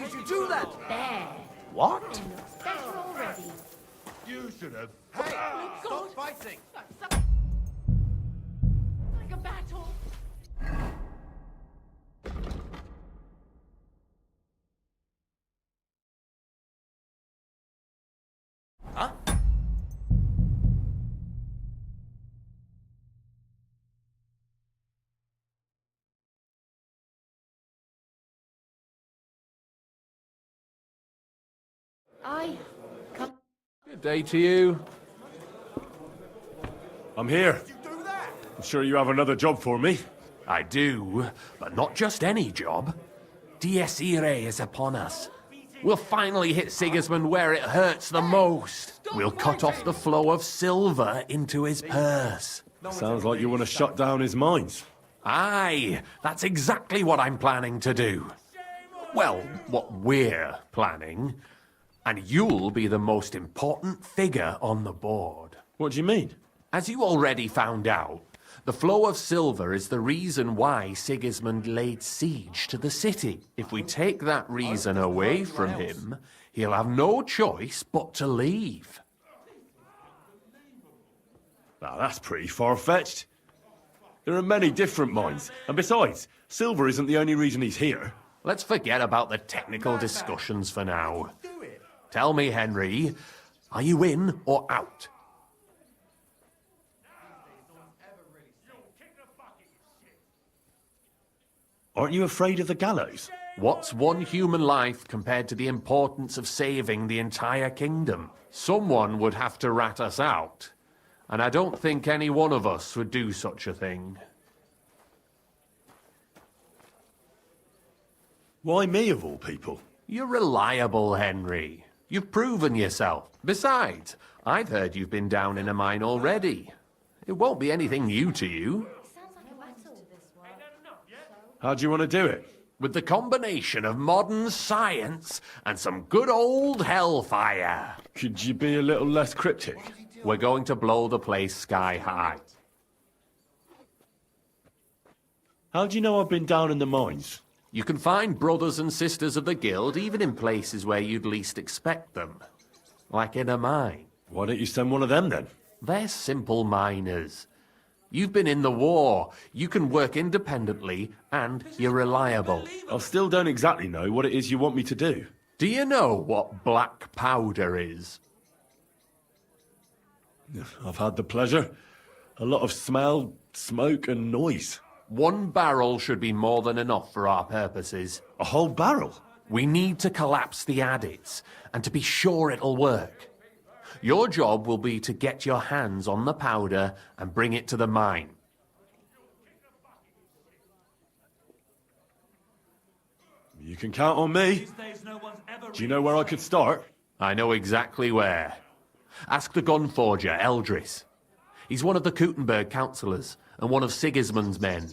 did you do that? There. What? It looks better already. You should have. Hey, Oh, God. stop fighting! Like a battle. Huh? Come. Good day to you. I'm here. I'm sure you have another job for me. I do, but not just any job. Dies Irae is upon us. We'll finally hit Sigismund where it hurts the most. We'll cut off the flow of silver into his purse. Sounds like you want to shut down his mines. Aye, that's exactly what I'm planning to do. Well, what we're planning. And you'll be the most important figure on the board. What do you mean? As you already found out, the flow of silver is the reason why Sigismund laid siege to the city. If we take that reason away from him, he'll have no choice but to leave. Now, that's pretty far-fetched. There are many different mines. And besides, silver isn't the only reason he's here. Let's forget about the technical discussions for now. Tell me, Henry, are you in or out? Aren't you afraid of the gallows? What's one human life compared to the importance of saving the entire kingdom? Someone would have to rat us out, and I don't think any one of us would do such a thing. Why me, of all people? You're reliable, Henry. You've proven yourself. Besides, I've heard you've been down in a mine already. It won't be anything new to you. Sounds like a battle. How do you want to do it? With the combination of modern science and some good old hellfire. Could you be a little less cryptic? We're going to blow the place sky high. How do you know I've been down in the mines? You can find brothers and sisters of the guild even in places where you'd least expect them. Like in a mine. Why don't you send one of them then? They're simple miners. You've been in the war. You can work independently, and you're reliable. I still don't exactly know what it is you want me to do. Do you know what black powder is? I've had the pleasure. A lot of smell, smoke and noise. 1 barrel should be more than enough for our purposes. A whole barrel? We need to collapse the adits, and to be sure it'll work. Your job will be to get your hands on the powder and bring it to the mine. You can count on me. Do you know where I could start? I know exactly where. Ask the gun forger, Eldris. He's one of the Kuttenberg councillors and one of Sigismund's men.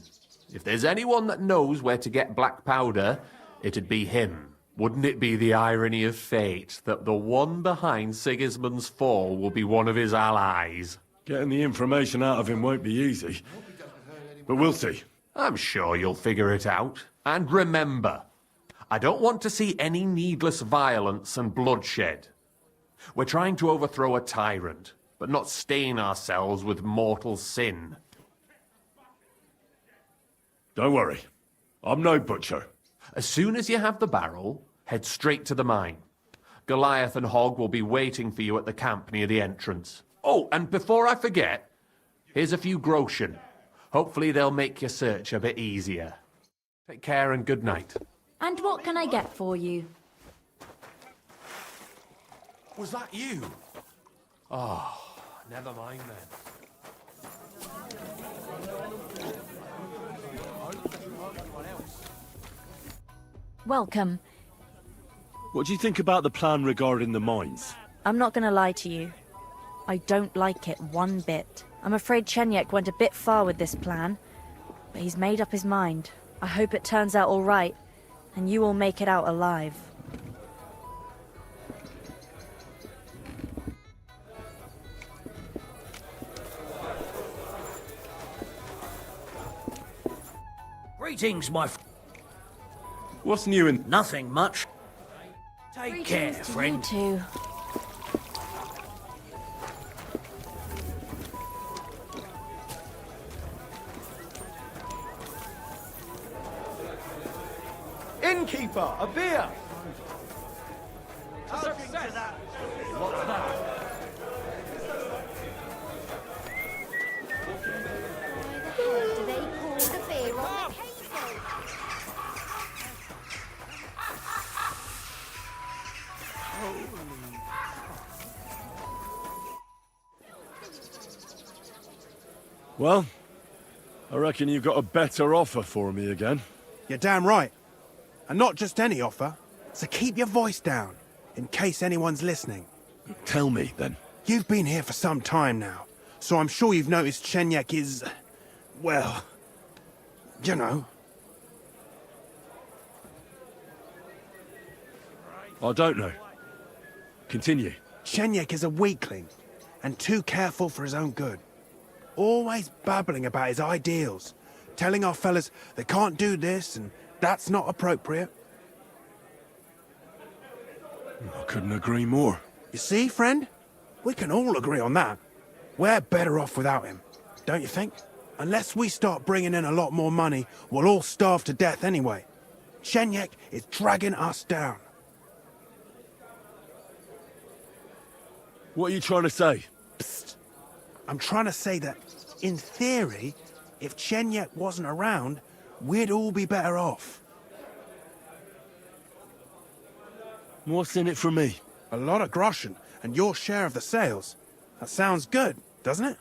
If there's anyone that knows where to get black powder, it'd be him. Wouldn't it be the irony of fate that the one behind Sigismund's fall will be one of his allies? Getting the information out of him won't be easy. But we'll see. I'm sure you'll figure it out. And remember, I don't want to see any needless violence and bloodshed. We're trying to overthrow a tyrant, but not stain ourselves with mortal sin. Don't worry. I'm no butcher. As soon as you have the barrel, head straight to the mine. Goliath and Hogg will be waiting for you at the camp near the entrance. Oh, and before I forget, here's a few groschen. Hopefully they'll make your search a bit easier. Take care and good night. And what can I get for you? Was that you? Oh, never mind then. Welcome. What do you think about the plan regarding the mines? I'm not gonna lie to you. I don't like it one bit. I'm afraid Chenyek went a bit far with this plan, but he's made up his mind. I hope it turns out all right, and you will make it out alive. Greetings, my What's new in... Nothing much. Take care, Greetings to friend. you too. Innkeeper, a beer! Do they pour the beer on the table? Well, I reckon you've got a better offer for me again. You're damn right. And not just any offer. So keep your voice down, in case anyone's listening. Tell me, then. You've been here for some time now, so I'm sure you've noticed Chenyek is... well... you know. I don't know. Continue. Chenyek is a weakling, and too careful for his own good. Always babbling about his ideals, telling our fellas they can't do this and that's not appropriate. I couldn't agree more. You see, friend? We can all agree on that. We're better off without him, don't you think? Unless we start bringing in a lot more money, we'll all starve to death anyway. Chenyek is dragging us down. What are you trying to say? Psst. I'm trying to say that, in theory, if Chenyek wasn't around, we'd all be better off. What's in it for me? A lot of groschen, and your share of the sales. That sounds good, doesn't it?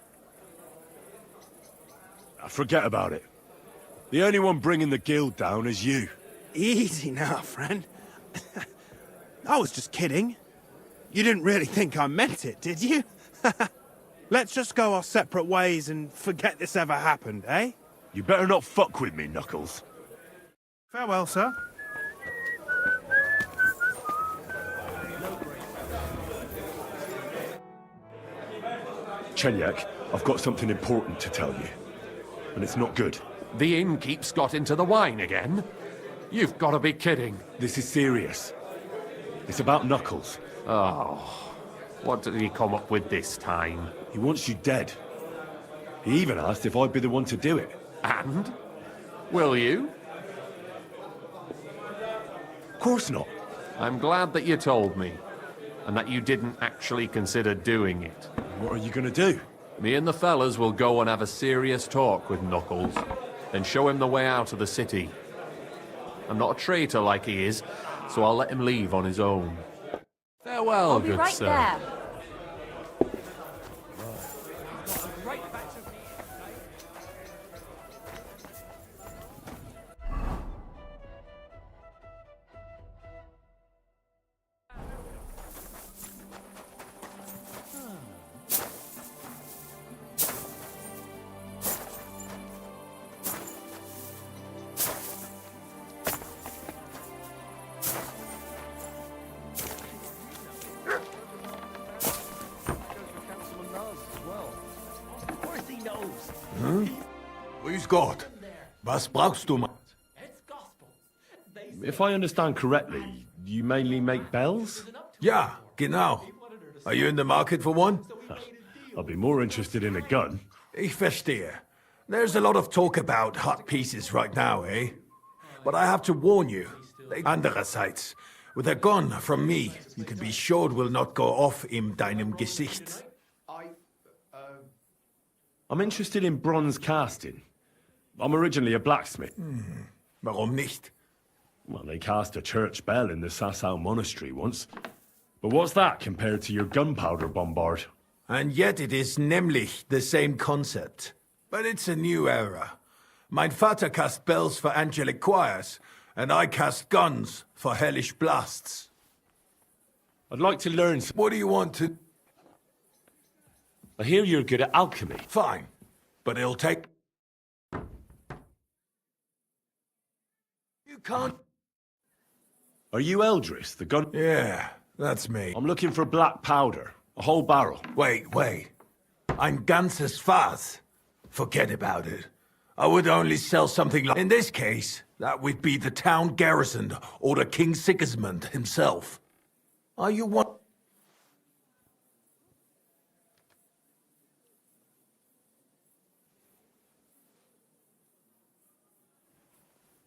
Forget about it. The only one bringing the guild down is you. Easy now, friend. I was just kidding. You didn't really think I meant it, did you? Let's just go our separate ways and forget this ever happened, eh? You better not fuck with me, Knuckles. Farewell, sir. Chenyek, I've got something important to tell you. And it's not good. The innkeep's got into the wine again? You've got to be kidding. This is serious. It's about Knuckles. Oh, what did he come up with this time? He wants you dead. He even asked if I'd be the one to do it. And? Will you? Of course not. I'm glad that you told me, and that you didn't actually consider doing it. What are you gonna do? Me and the fellas will go and have a serious talk with Knuckles, then show him the way out of the city. I'm not a traitor like he is, so I'll let him leave on his own. Farewell, I'll be good right sir. there. Grüß Gott. Was brauchst du, Mann? If I understand correctly, you mainly make bells? Ja, genau. Are you in the market for one? I'll be more interested in a gun. Ich verstehe. There's a lot of talk about hot pieces right now, eh? But I have to warn you. Andererseits, with a gun from me, you can be sure it will not go off in deinem Gesicht. I'm interested in bronze casting. I'm originally a blacksmith. Warum nicht? Well, they cast a church bell in the Sassau monastery once. But what's that compared to your gunpowder bombard? And yet it is nämlich the same concept. But it's a new era. Mein Vater cast bells for angelic choirs, and I cast guns for hellish blasts. I'd like to learn some. What do you want to... I hear you're good at alchemy. Fine, but it'll take... You can't... Are you Eldris, the gun? Yeah, that's me. I'm looking for black powder. A whole barrel. Wait. Ein ganzes Fass. Forget about it. I would only sell something like... In this case, that would be the town garrison or the King Sigismund himself. Are you one?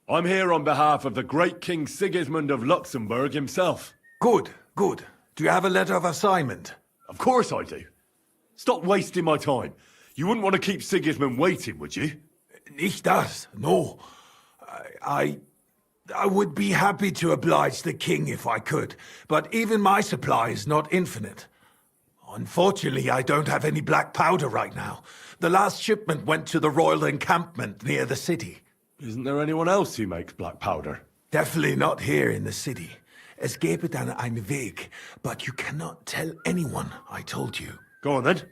I'm here on behalf of the great King Sigismund of Luxembourg himself. Good, good. Do you have a letter of assignment? Of course I do. Stop wasting my time. You wouldn't want to keep Sigismund waiting, would you? Nicht das, no. I would be happy to oblige the king if I could, but even my supply is not infinite. Unfortunately, I don't have any black powder right now. The last shipment went to the royal encampment near the city. Isn't there anyone else who makes black powder? Definitely not here in the city. Es gäbe dann einen Weg, but you cannot tell anyone I told you. Go on then.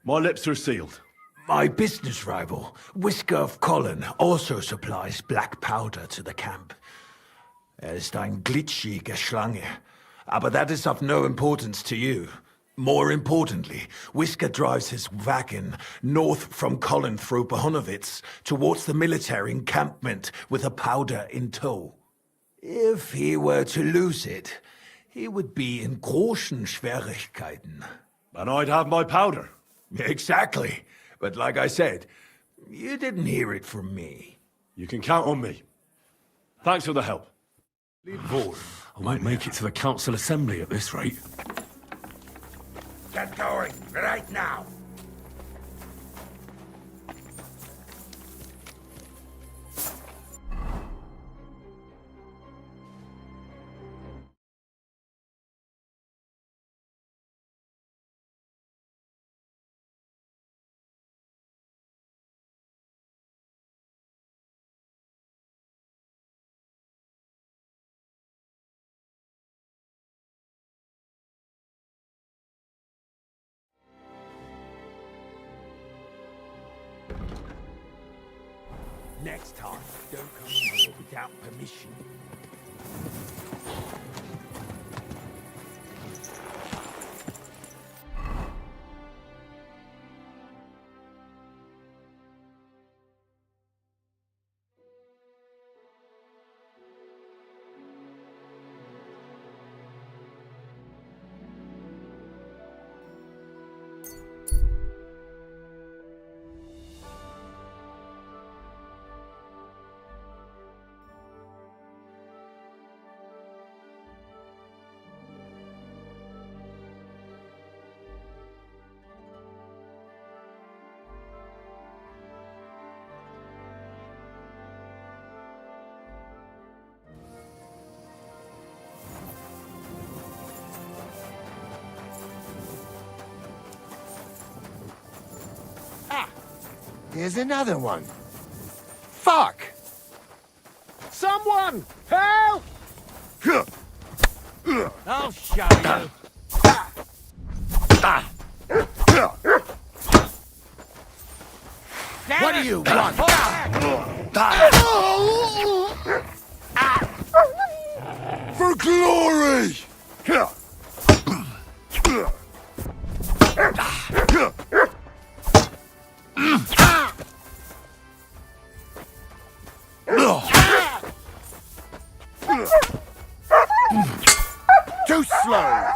My lips are sealed. My business rival, Whisker of Colin, also supplies black powder to the camp. Ist ein glitschige Schlange, aber that is of no importance to you. More importantly, Whisker drives his wagon north from Colin through Bohunowitz towards the military encampment with the powder in tow. If he were to lose it, he would be in großen Schwierigkeiten. And I'd have my powder. Exactly. But like I said, you didn't hear it from me. You can count on me. Thanks for the help. I won't make it to the council assembly at this rate. Get going, right now. Next time, don't come here without permission. Here's another one. Fuck! Someone! Help! I'll show you. What do you want? For glory! Too slow!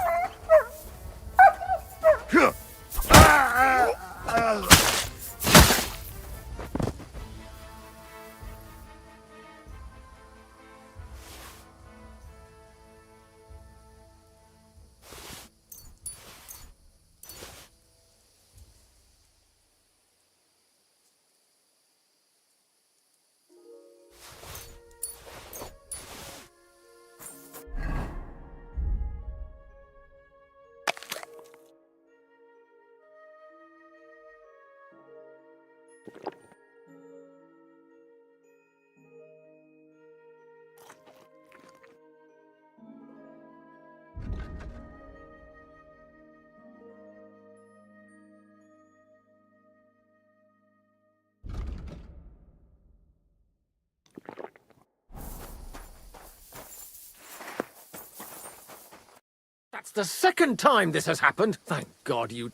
That's the second time this has happened. Thank God you...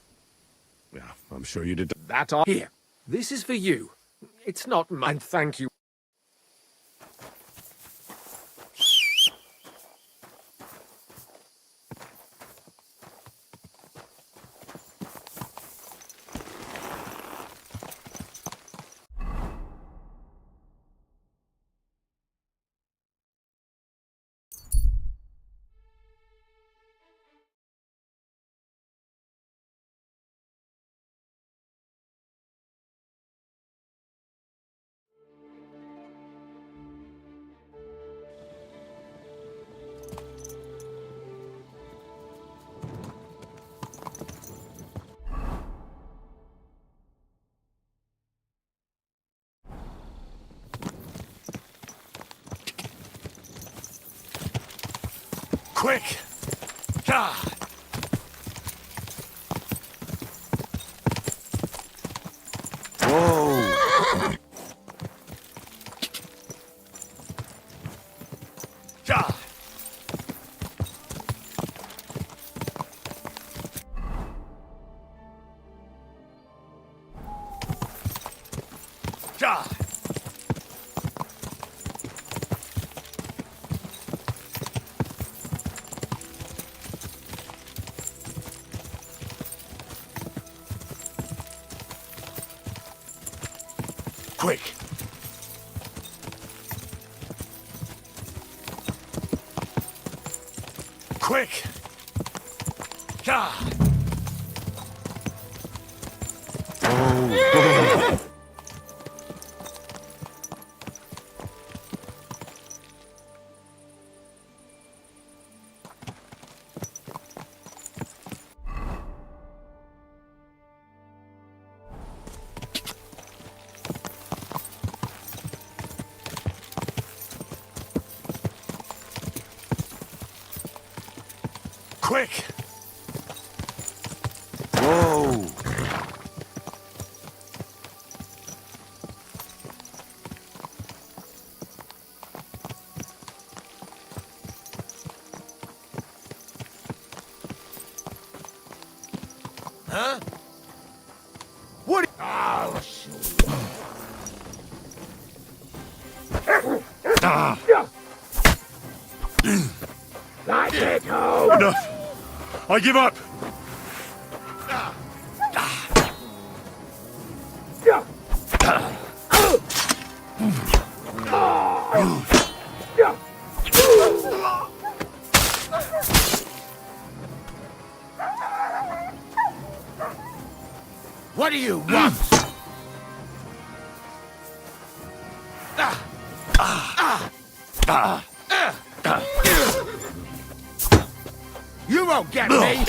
Yeah, I'm sure you did. That are... Here, this is for you. It's not mine, thank you. Quick! Ah! Whoa! Ah! Ah! Quick! Quick! Ah! Oh! Quick! Whoa! Huh? What? Oh, shoot. Ah! Like it home. Enough! I give up! What do you want? You won't get me!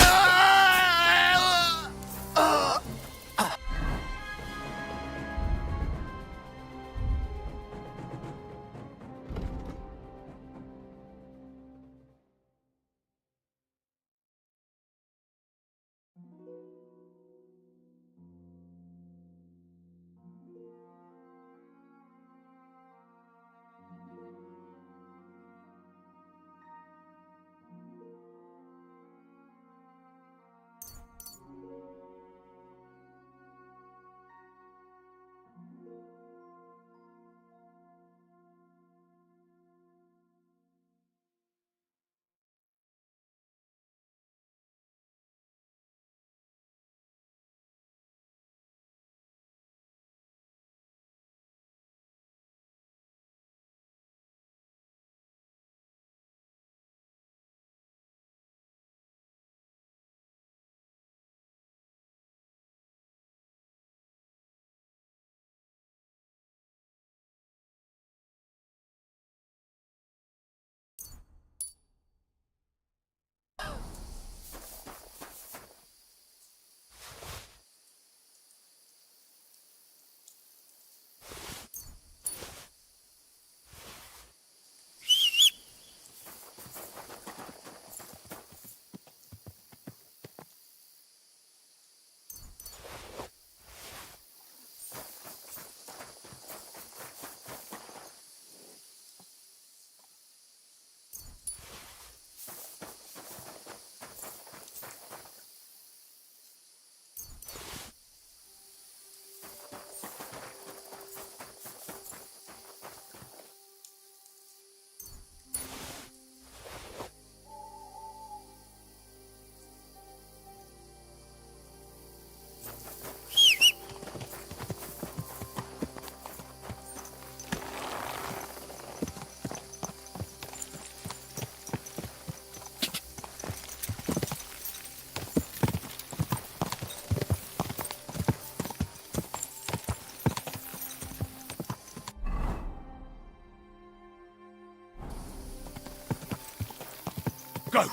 Go!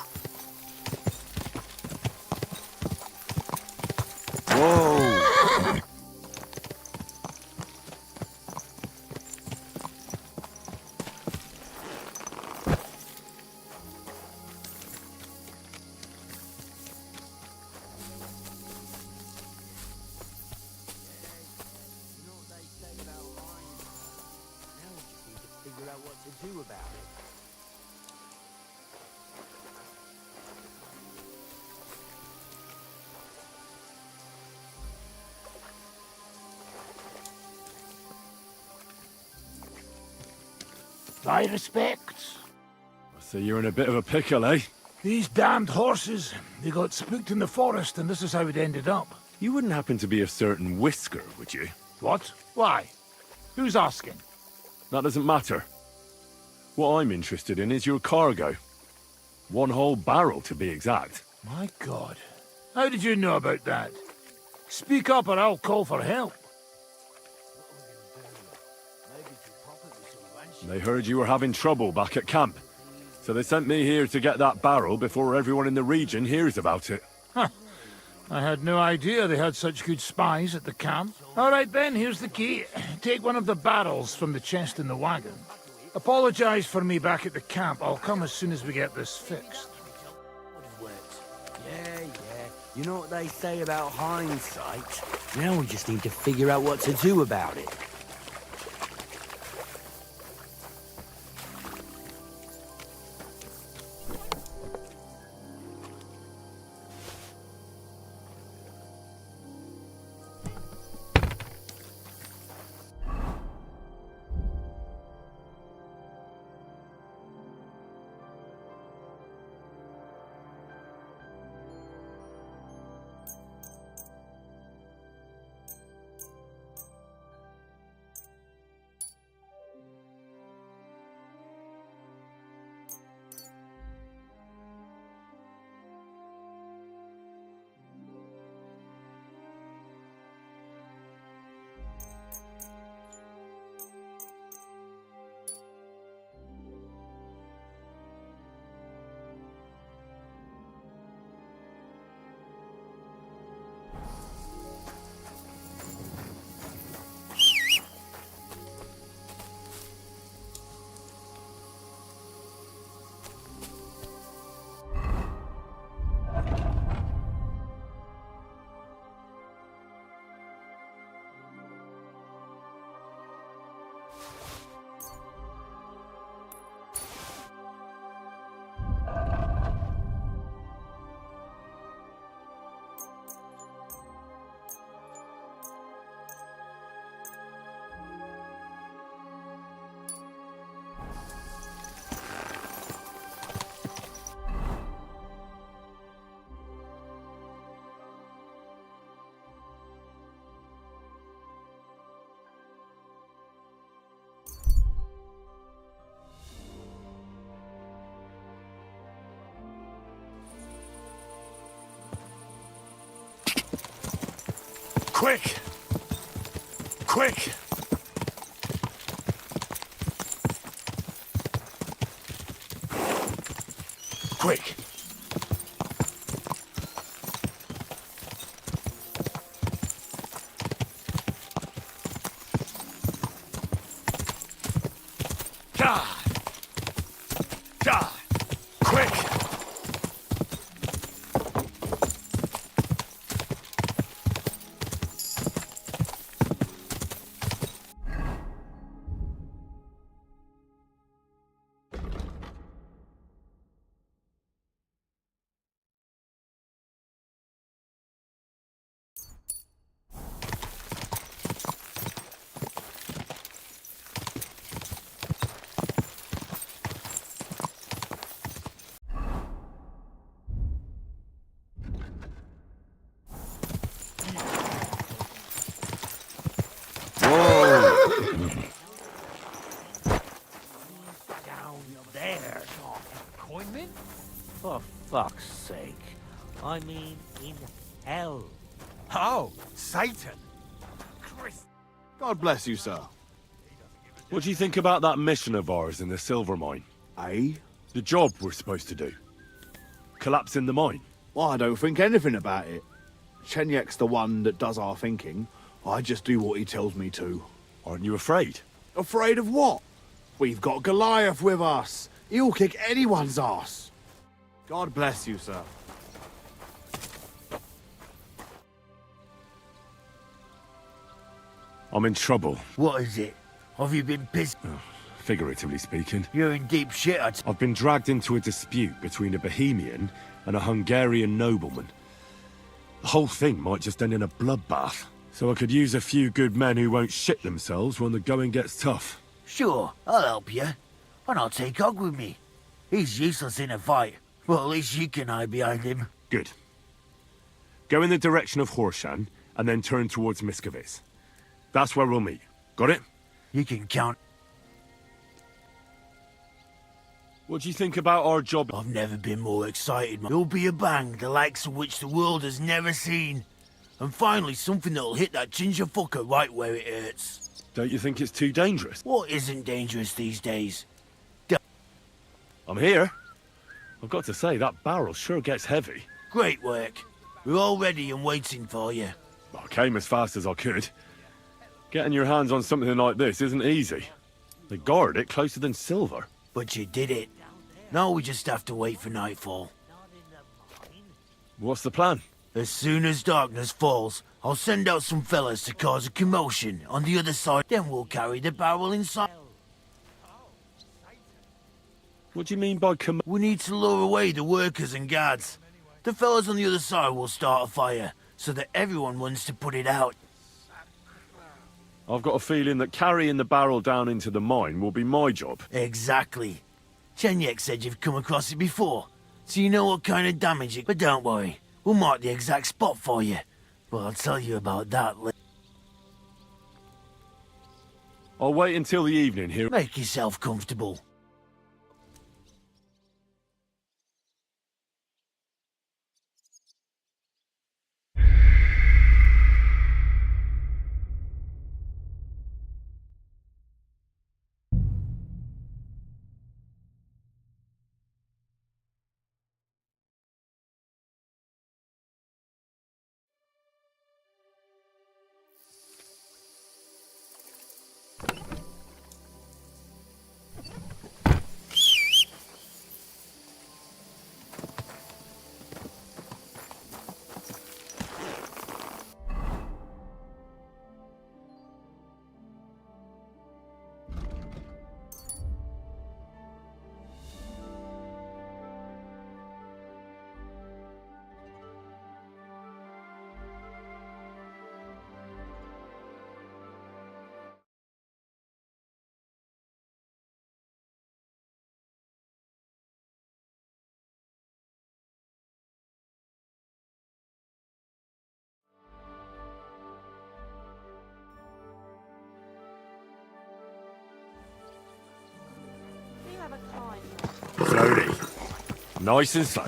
Whoa! to do about it? Thy respects. I see you're in a bit of a pickle, eh? These damned horses, they got spooked in the forest, and this is how it ended up. You wouldn't happen to be a certain Whisker, would you? What? Why? Who's asking? That doesn't matter. What I'm interested in is your cargo. One whole barrel, to be exact. My God. How did you know about that? Speak up or I'll call for help. They heard you were having trouble back at camp. So they sent me here to get that barrel before everyone in the region hears about it. Huh. I had no idea they had such good spies at the camp. All right, then, here's the key. Take one of the barrels from the chest in the wagon. Apologize for me back at the camp. I'll come as soon as we get this fixed. Yeah. You know what they say about hindsight? Now we just need to figure out what to do about it. Quick! Quick! Quick! God! God! Quick! Down there. Appointment? For fuck's sake. I mean, in hell. Oh, Satan. God bless you, sir. What do you think about that mission of ours in the silver mine? Eh? The job we're supposed to do. Collapsing the mine. Well, I don't think anything about it. Chenyek's the one that does our thinking. I just do what he tells me to. Aren't you afraid? Afraid of what? We've got Goliath with us. He'll kick anyone's ass. God bless you, sir. I'm in trouble. What is it? Have you been pissed? figuratively speaking. You're in deep shit, I've been dragged into a dispute between a Bohemian and a Hungarian nobleman. The whole thing might just end in a bloodbath. So I could use a few good men who won't shit themselves when the going gets tough. Sure, I'll help you. And I'll take Og with me. He's useless in a fight. Well, at least you can hide behind him. Good. Go in the direction of Horshan, and then turn towards Miskovitz. That's where we'll meet. Got it? You can count. What do you think about our job? I've never been more excited. There'll be a bang, the likes of which the world has never seen. And finally, something that'll hit that ginger fucker right where it hurts. Don't you think it's too dangerous? What isn't dangerous these days? I'm here. I've got to say, that barrel sure gets heavy. Great work. We're all ready and waiting for you. I came as fast as I could. Getting your hands on something like this isn't easy. They guard it closer than silver. But you did it. Now we just have to wait for nightfall. What's the plan? As soon as darkness falls, I'll send out some fellas to cause a commotion on the other side. Then we'll carry the barrel inside. What do you mean by We need to lure away the workers and guards. The fellas on the other side will start a fire, so that everyone wants to put it out. I've got a feeling that carrying the barrel down into the mine will be my job. Exactly. Chenyek said you've come across it before, so you know what kind of damage it... But don't worry, we'll mark the exact spot for you. But I'll tell you about that later. I'll wait until the evening here. Make yourself comfortable. Slowly. Nice and slow.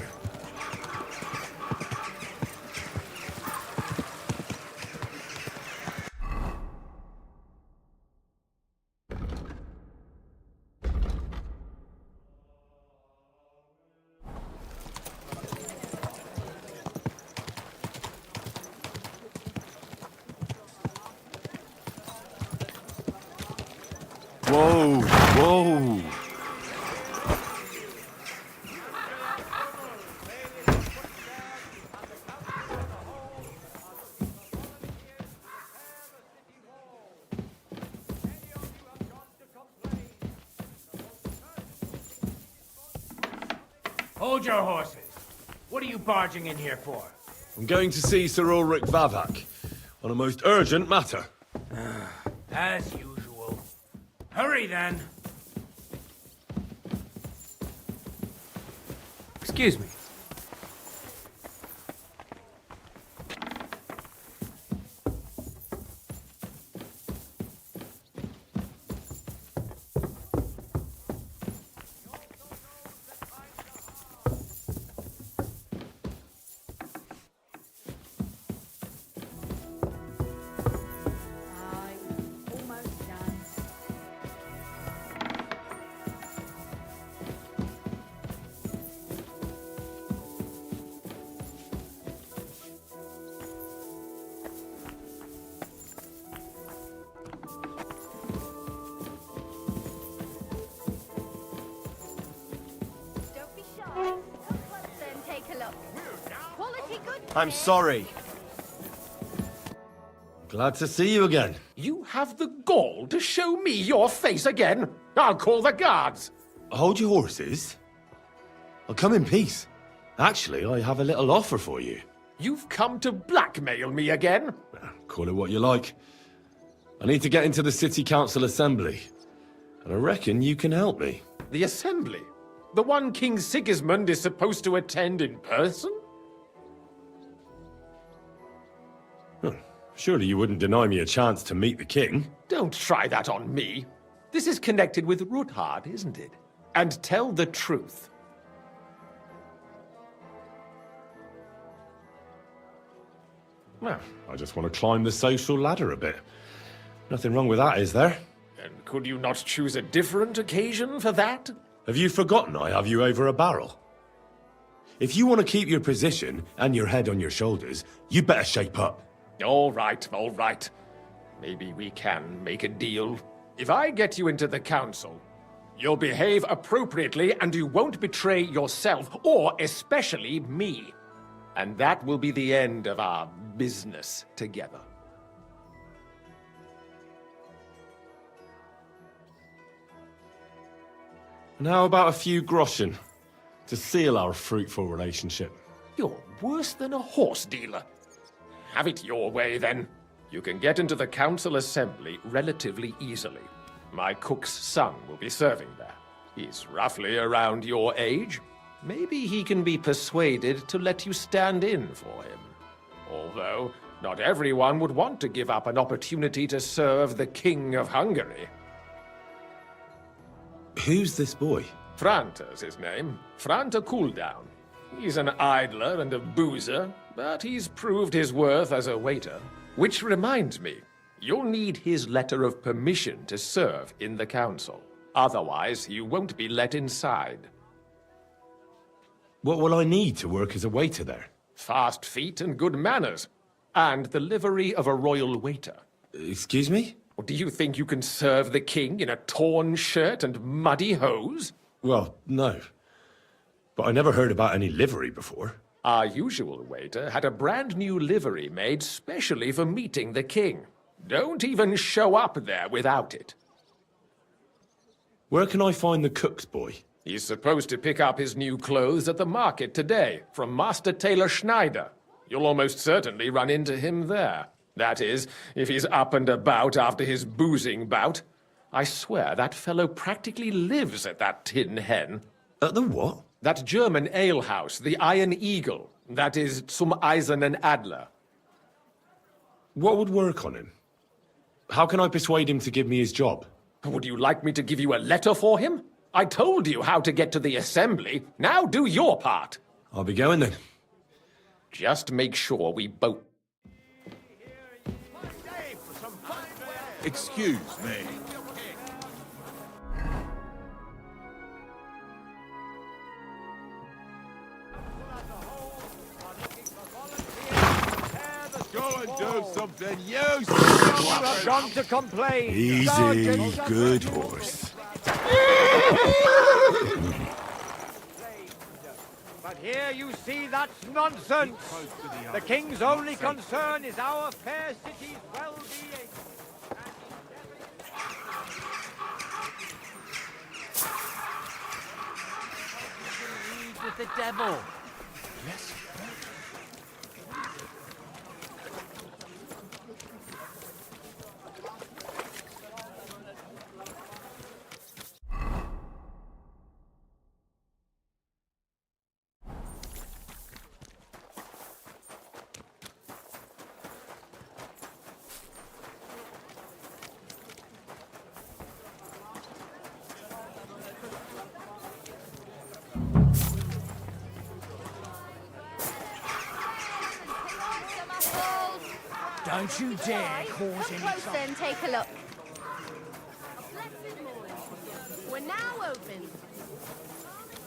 Whoa, whoa. Hold your horses. What are you barging in here for? I'm going to see Sir Ulrich Vavak on a most urgent matter. As usual. Hurry then. Excuse me. I'm sorry. Glad to see you again. You have the gall to show me your face again? I'll call the guards. Hold your horses. I'll come in peace. Actually, I have a little offer for you. You've come to blackmail me again? Call it what you like. I need to get into the City Council Assembly, and I reckon you can help me. The Assembly? The one King Sigismund is supposed to attend in person? Surely you wouldn't deny me a chance to meet the king? Don't try that on me. This is connected with Ruthard, isn't it? And tell the truth. Well, I just want to climb the social ladder a bit. Nothing wrong with that, is there? And could you not choose a different occasion for that? Have you forgotten I have you over a barrel? If you want to keep your position and your head on your shoulders, you better shape up. All right, all right. Maybe we can make a deal. If I get you into the council, you'll behave appropriately and you won't betray yourself, or especially me. And that will be the end of our business together. And how about a few groschen to seal our fruitful relationship? You're worse than a horse dealer. Have it your way, then. You can get into the council assembly relatively easily. My cook's son will be serving there. He's roughly around your age. Maybe he can be persuaded to let you stand in for him. Although, not everyone would want to give up an opportunity to serve the King of Hungary. Who's this boy? Franta's his name. Franta Cooldown. He's an idler and a boozer, but he's proved his worth as a waiter. Which reminds me, you'll need his letter of permission to serve in the council. Otherwise, you won't be let inside. What will I need to work as a waiter there? Fast feet and good manners. And the livery of a royal waiter. Excuse me? Do you think you can serve the king in a torn shirt and muddy hose? Well, no. But I never heard about any livery before. Our usual waiter had a brand new livery made specially for meeting the king. Don't even show up there without it. Where can I find the cook's boy? He's supposed to pick up his new clothes at the market today, from Master Tailor Schneider. You'll almost certainly run into him there. That is, if he's up and about after his boozing bout. I swear that fellow practically lives at that Tin Hen. At the what? That German alehouse, the Iron Eagle. That is Zum Eisernen Adler. What would work on him? How can I persuade him to give me his job? Would you like me to give you a letter for him? I told you how to get to the assembly. Now do your part. I'll be going then. Just make sure we both... Excuse me. Go and do something useful. I've gone to complain. Easy, good horse. But here you see that's nonsense. The king's only concern is our fair city's well-being. With the devil. Yes. Don't you dare cause any Close trouble. then, take a look. We're now open.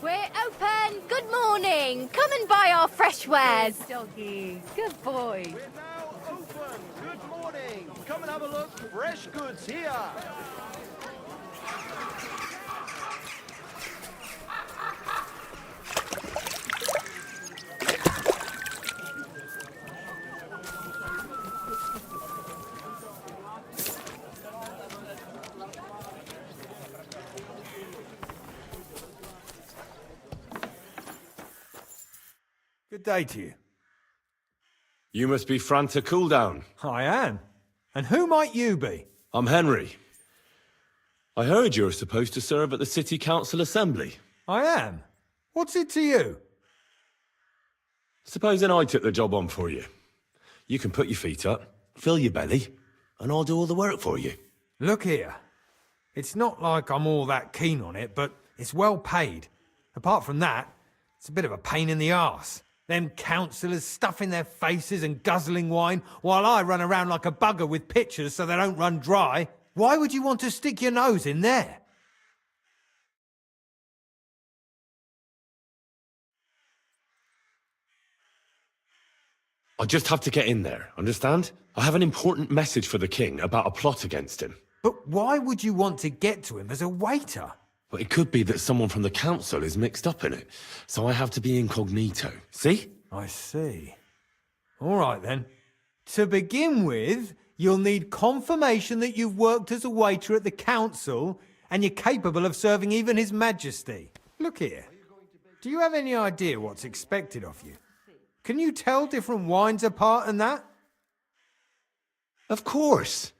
We're open. Good morning. Come and buy our fresh wares. Doggy. Good boy. We're now open. Good morning. Come and have a look. Fresh goods here. Good day to you. You must be Franta Cooldown. I am. And who might you be? I'm Henry. I heard you're supposed to serve at the City Council Assembly. I am. What's it to you? Supposing I took the job on for you. You can put your feet up, fill your belly, and I'll do all the work for you. Look here. It's not like I'm all that keen on it, but it's well paid. Apart from that, it's a bit of a pain in the arse. Them councillors stuffing their faces and guzzling wine, while I run around like a bugger with pitchers so they don't run dry. Why would you want to stick your nose in there? I just have to get in there, understand? I have an important message for the king about a plot against him. But why would you want to get to him as a waiter? But it could be that someone from the council is mixed up in it, so I have to be incognito. See? I see. All right then. To begin with, you'll need confirmation that you've worked as a waiter at the council and you're capable of serving even His Majesty. Look here. Do you have any idea what's expected of you? Can you tell different wines apart and that? Of course.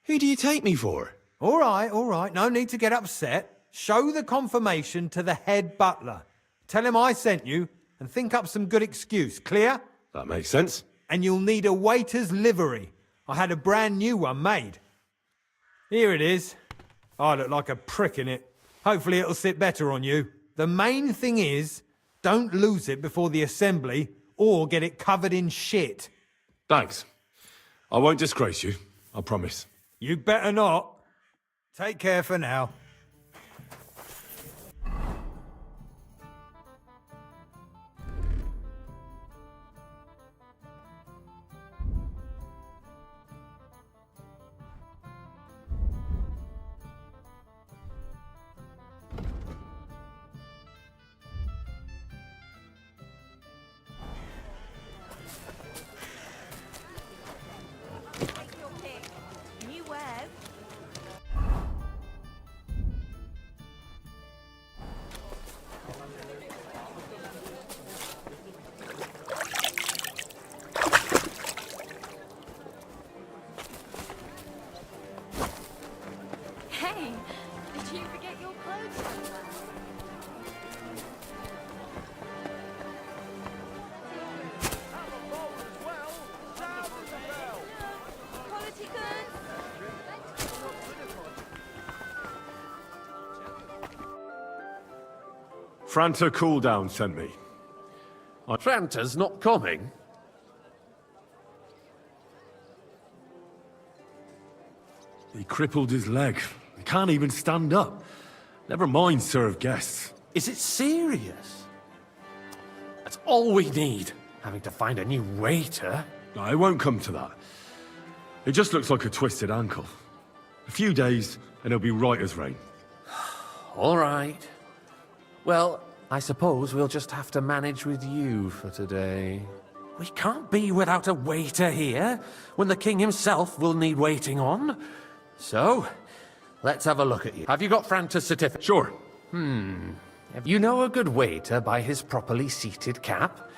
Who do you take me for? All right. No need to get upset. Show the confirmation to the head butler. Tell him I sent you and think up some good excuse. Clear? That makes sense. And you'll need a waiter's livery. I had a brand new one made. Here it is. I look like a prick in it. Hopefully it'll sit better on you. The main thing is, don't lose it before the assembly or get it covered in shit. Thanks. I won't disgrace you, I promise. You better not. Take care for now. Hey, did you forget your clothes? Quality goods. Franta Cooldown sent me. Franta's not coming. He crippled his leg. He can't even stand up. Never mind serve guests. Is it serious? That's all we need. Having to find a new waiter. No, it won't come to that. It just looks like a twisted ankle. A few days, and he'll be right as rain. All right. Well, I suppose we'll just have to manage with you for today. We can't be without a waiter here, when the king himself will need waiting on. So, let's have a look at you. Have you got Franta's certificate? Sure. You know a good waiter by his properly seated cap?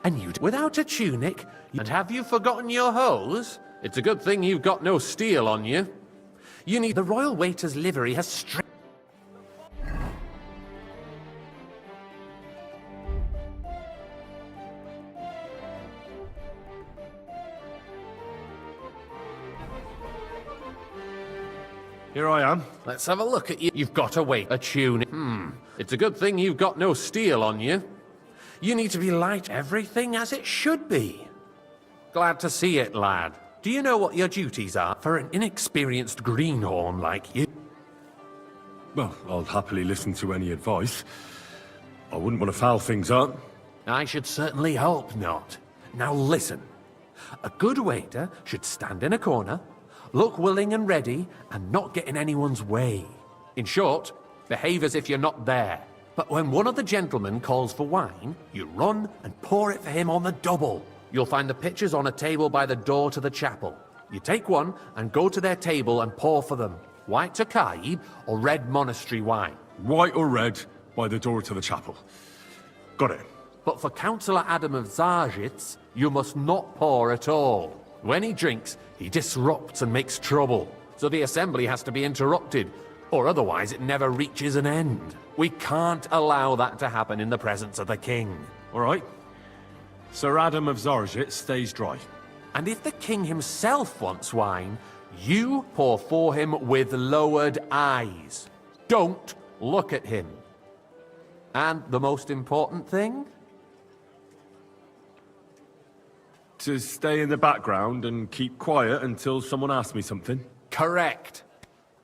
And you without a tunic? And have you forgotten your hose? It's a good thing you've got no steel on you. You need the royal waiter's livery has Here I am. Let's have a look at you. You've got a tunic. It's a good thing you've got no steel on you. You need to be light, everything as it should be. Glad to see it, lad. Do you know what your duties are for an inexperienced greenhorn like you? Well, I'll happily listen to any advice. I wouldn't want to foul things up. I should certainly hope not. Now listen. A good waiter should stand in a corner, look willing and ready, and not get in anyone's way. In short, behave as if you're not there. But when one of the gentlemen calls for wine, you run and pour it for him on the double. You'll find the pitchers on a table by the door to the chapel. You take one and go to their table and pour for them. White Tokaib or red monastery wine. White or red, by the door to the chapel. Got it. But for Councillor Adam of Zarzhitz, you must not pour at all. When he drinks, he disrupts and makes trouble. So the assembly has to be interrupted, or otherwise it never reaches an end. We can't allow that to happen in the presence of the king. All right. Sir Adam of Zarzhitz stays dry. And if the king himself wants wine, you pour for him with lowered eyes. Don't look at him. And the most important thing? To stay in the background and keep quiet until someone asks me something? Correct.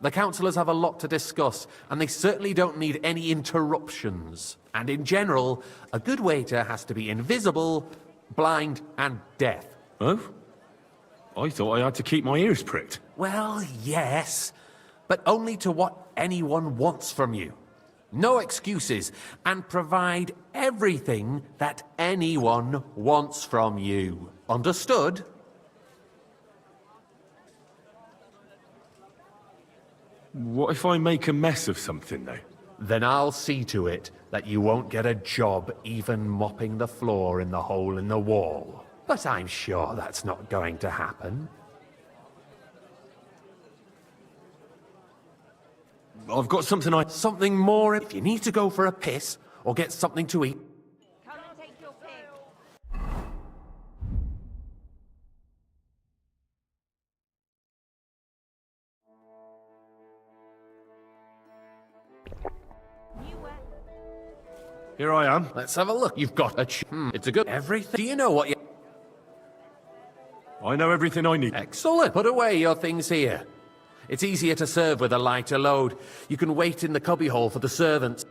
The councillors have a lot to discuss, and they certainly don't need any interruptions. And in general, a good waiter has to be invisible, blind, and deaf. Oh? I thought I had to keep my ears pricked. Well, yes, but only to what anyone wants from you. No excuses, and provide everything that anyone wants from you. Understood? What if I make a mess of something, though? Then I'll see to it that you won't get a job even mopping the floor in the hole in the wall. But I'm sure that's not going to happen. I've got something Something more if you need to go for a piss or get something to eat. Come and take your pick. Here I am. Let's have a look. You've got a it's a good everything. Do you know what you... I know everything I need. Excellent. Put away your things here. It's easier to serve with a lighter load. You can wait in the cubbyhole for the servants.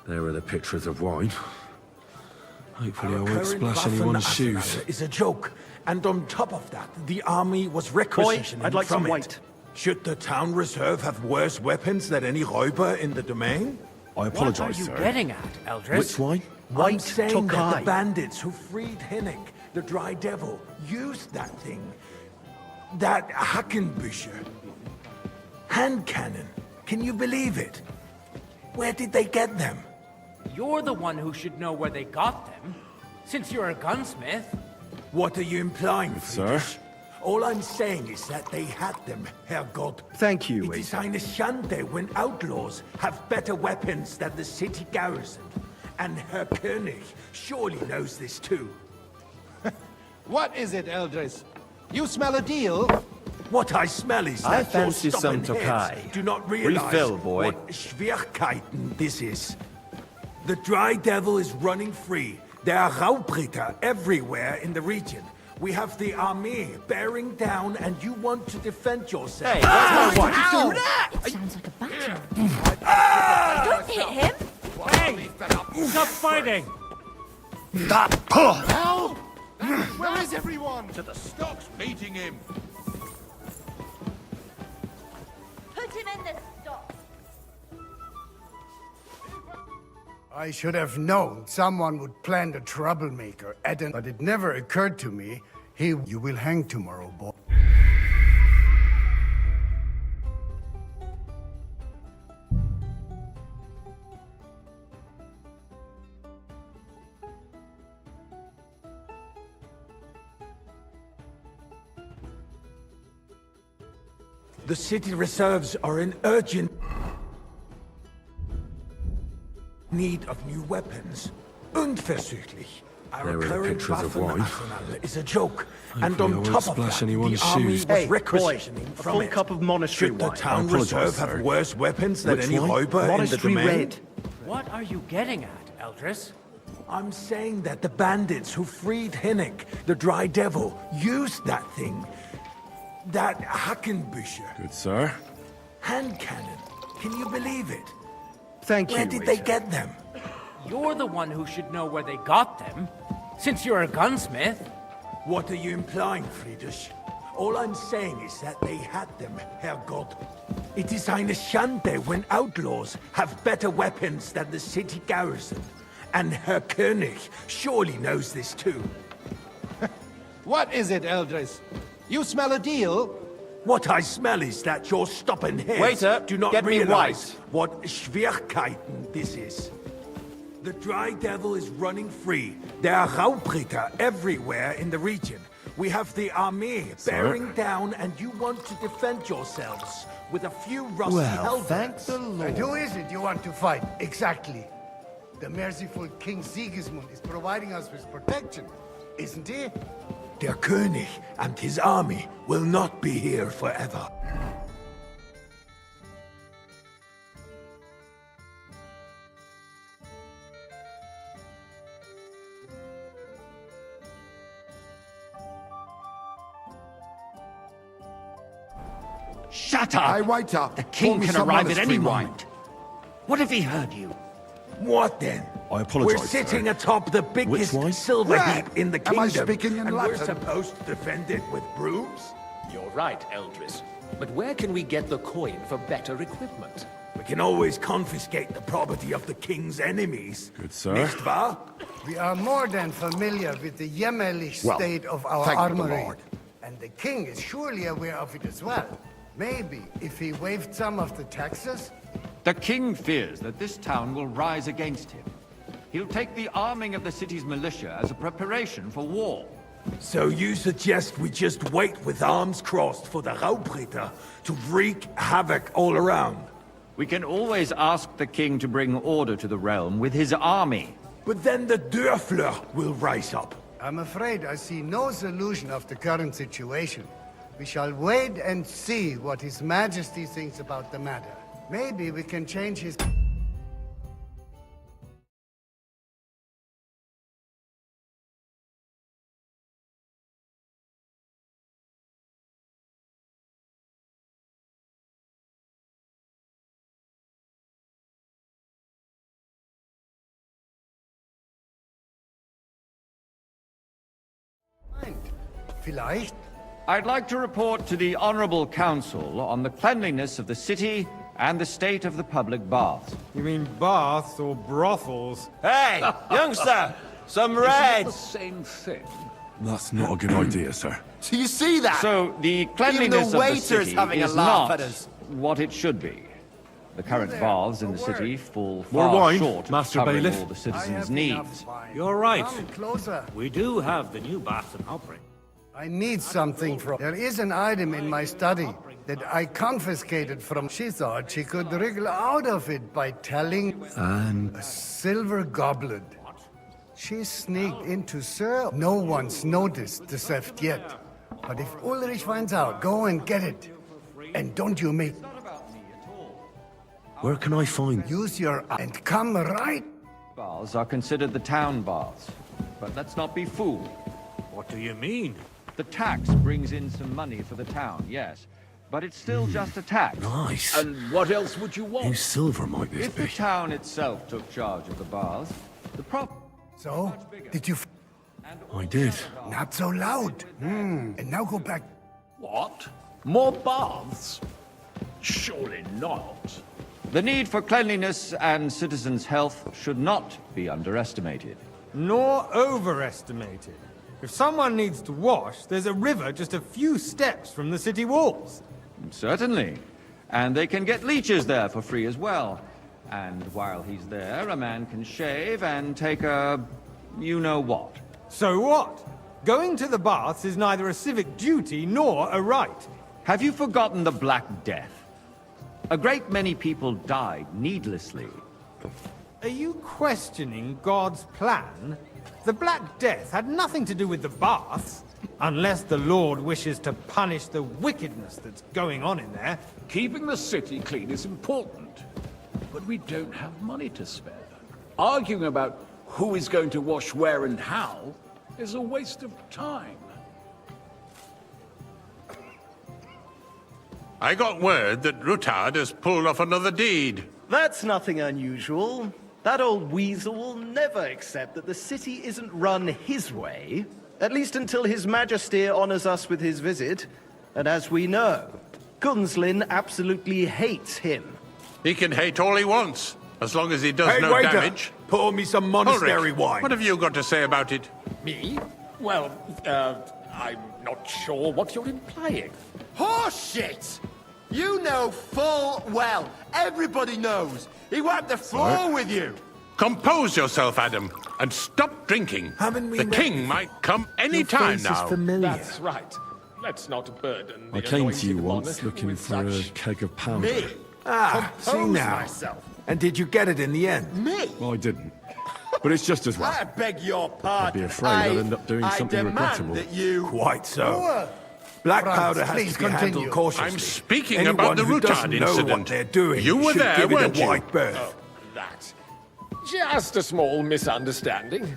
There are the pictures of wine. Hopefully I Our won't current splash Waffen anyone's arsenal shoes. is a joke, and on top of that, the army was requisitioning I'd like from some it. white. Should the town reserve have worse weapons than any Räuber in the domain? I apologise, What are you sir. getting at, Eldris? Which wine? I'm White saying that the Tokai. bandits who freed Hinnick, the Dry Devil, used that thing. That Hackenbücher. Hand cannon. Can you believe it? Where did they get them? You're the one who should know where they got them, since you're a gunsmith. What are you implying, Sir? Friedrich? All I'm saying is that they had them, Herrgott. Thank you, It is eine Schande when outlaws have better weapons than the city garrison. And Herr König surely knows this too. What is it, Eldris? You smell a deal? What I smell is I that your fancy some stubborn heads Tokai. do not realize Refill, boy. what Schwierigkeiten this is. The Dry Devil is running free. There are Raubritter everywhere in the region. We have the army bearing down, and you want to defend yourself. Hey, where's my wife? Do that! Sounds like a battle. Don't hit him! Hey! Stop fighting! Help! Where is everyone? To the stocks beating him! Put him in the stocks. I should have known someone would plan the troublemaker, Eden, but it never occurred to me. You will hang tomorrow, boy. The city reserves are in urgent need of new weapons. Unversüchlich. Our There are the current pictures of wine. Waffenarsenal is a joke. And Hopefully I on won't top of splash that, anyone's the army shoes. was Hey, boy, requisitioning a from full it. cup of monastery Should the wine. town I apologise, reserve sir. have worse weapons than Which any wine? Räuber in the Monastery domain? red. What are you getting at, Eldris? I'm saying that the bandits who freed Hinnick, the Dry Devil, used that thing. That Hackenbücher. Good, sir. Hand cannon. Can you believe it? Thank you, Where did they waiter. get them? You're the one who should know where they got them, since you're a gunsmith. What are you implying, Friedrich? All I'm saying is that they had them, Herrgott. It is eine Schande when outlaws have better weapons than the city garrison. And Herr König surely knows this too. What is it, Eldris? You smell a deal? What I smell is that your stubborn heads Waiter, do not get me realize white. what Schwierigkeiten this is. The Dry Devil is running free. There are Raubritter everywhere in the region. We have the army bearing down, and you want to defend yourselves with a few rusty helmets. Thank the Lord. And who is it you want to fight, exactly? The merciful King Sigismund is providing us with protection, isn't he? Der König and his army will not be here forever. Shut up! Hey, waiter. The king pour me can some arrive at honest any free wine. moment. What if he heard you? What then? I apologise, We're sitting sir. atop the biggest wine? silver Yeah. heap in the Am I kingdom, speaking in and we're Latin? supposed to defend it with brooms? You're right, Eldris. But where can we get the coin for better equipment? We can always confiscate the property of the king's enemies. Good, sir. Nicht wahr? We are more than familiar with the jämmerlich Well, state of our thank the armory. Lord. And the king is surely aware of it as well. Maybe if he waived some of the taxes? The king fears that this town will rise against him. He'll take the arming of the city's militia as a preparation for war. So you suggest we just wait with arms crossed for the Raubritter to wreak havoc all around? We can always ask the king to bring order to the realm with his army. But then the Dörfler will rise up. I'm afraid I see no solution of the current situation. We shall wait and see what His Majesty thinks about the matter. Maybe we can change his... Vielleicht? I'd like to report to the Honorable Council on the cleanliness of the city and the state of the public baths. You mean baths or brothels? Hey, youngster! Some reds! Same thing. That's not a good idea, sir. Do you see that? So the cleanliness the of the waiter's city having a is laugh not at us. what it should be. The current baths in the city fall More far wine, short of Master covering Bailiff? all the I citizens' have needs. enough wine. You're right. Come closer. We do have the new bath and opera. I need something from... There is an item in my study that I confiscated from... She thought she could wriggle out of it by telling... And... A silver goblet. She sneaked into Sir. No one's noticed the theft yet. But if Ulrich finds out, go and get it. And don't you make... Where can I find... Use your... And come right... Baths are considered the town baths. But let's not be fooled. What do you mean? The tax brings in some money for the town, yes. But it's still just a tax. Nice. And what else would you want? Whose silver might this If the be? town itself took charge of the baths, the prop... So, did you... I did. Not so loud. And now go back... What? More baths? Surely not. The need for cleanliness and citizens' health should not be underestimated. Nor overestimated. If someone needs to wash, there's a river just a few steps from the city walls. Certainly. And they can get leeches there for free as well. And while he's there, a man can shave and take a... you-know-what. So what? Going to the baths is neither a civic duty nor a right. Have you forgotten the Black Death? A great many people died needlessly. Are you questioning God's plan? The Black Death had nothing to do with the baths, unless the Lord wishes to punish the wickedness that's going on in there. Keeping the city clean is important, but we don't have money to spare. Arguing about who is going to wash where and how is a waste of time. I got word that Rutard has pulled off another deed. That's nothing unusual. That old weasel will never accept that the city isn't run his way, at least until His Majesty honors us with his visit. And as we know, Gunslin absolutely hates him. He can hate all he wants, as long as he does Hey, no waiter, damage. pour me some monastery Ulrich, wine. what have you got to say about it? Me? Well, I'm not sure what you're implying. Horseshit! You know full well, everybody knows, he wiped the floor with you! Compose yourself, Adam, and stop drinking. Haven't we The met king before? might come any Your time face now. is familiar. That's right. Let's not burden the I came to you anointed once monarch looking with for a such... keg of powder. Me? See Compose now. myself. And did you get it in the end? Me? Well, I didn't. But it's just as well. I beg your pardon. I'd be afraid I'd end up doing something I demand regrettable. that you... Quite so. Black Franz, powder has please to be handled continue. cautiously. I'm speaking Anyone about the who Rutard doesn't know incident. what they're doing You were should there, give it weren't a you? wide berth. Oh, that. Just a small misunderstanding.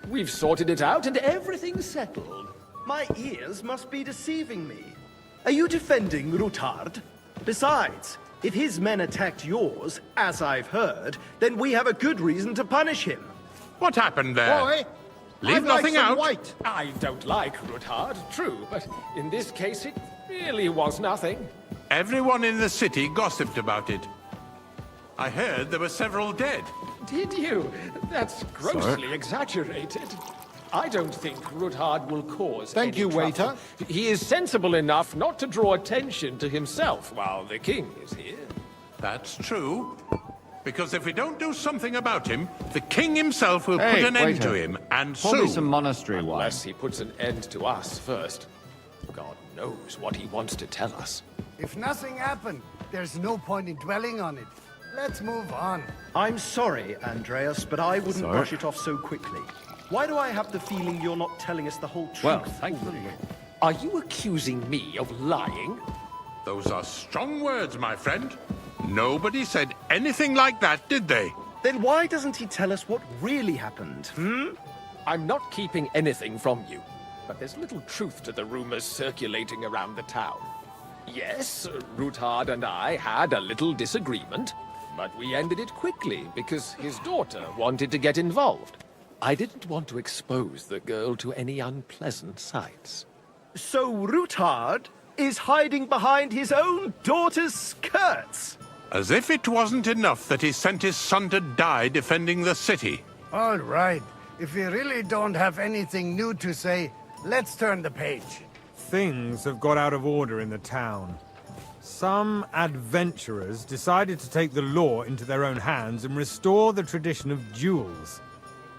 We've sorted it out and everything's settled. My ears must be deceiving me. Are you defending Rutard? Besides, if his men attacked yours, as I've heard, then we have a good reason to punish him. What happened there? Boy, Leave I'd like nothing some out. white. I don't like Rutard, true, but in this case it really was nothing. Everyone in the city gossiped about it. I heard there were several dead. Did you? That's grossly exaggerated. I don't think Rutard will cause Thank any you, trouble. waiter. He is sensible enough not to draw attention to himself while the king is here. That's true. Because if we don't do something about him, the king himself will Hey, put an end waiter. to him, and Pour me soon. some monastery wine. Unless he puts an end to us first. God knows what he wants to tell us. If nothing happened, there's no point in dwelling on it. Let's move on. I'm sorry, Andreas, but I wouldn't brush it off so quickly. Why do I have the feeling you're not telling us the whole truth? Well, thankfully. Are you accusing me of lying? Those are strong words, my friend. Nobody said anything like that, did they? Then why doesn't he tell us what really happened, I'm not keeping anything from you, but there's little truth to the rumors circulating around the town. Yes, Rutard and I had a little disagreement, but we ended it quickly because his daughter wanted to get involved. I didn't want to expose the girl to any unpleasant sights. So Rutard is hiding behind his own daughter's skirts? As if it wasn't enough that he sent his son to die defending the city. All right. If we really don't have anything new to say, let's turn the page. Things have got out of order in the town. Some adventurers decided to take the law into their own hands and restore the tradition of duels.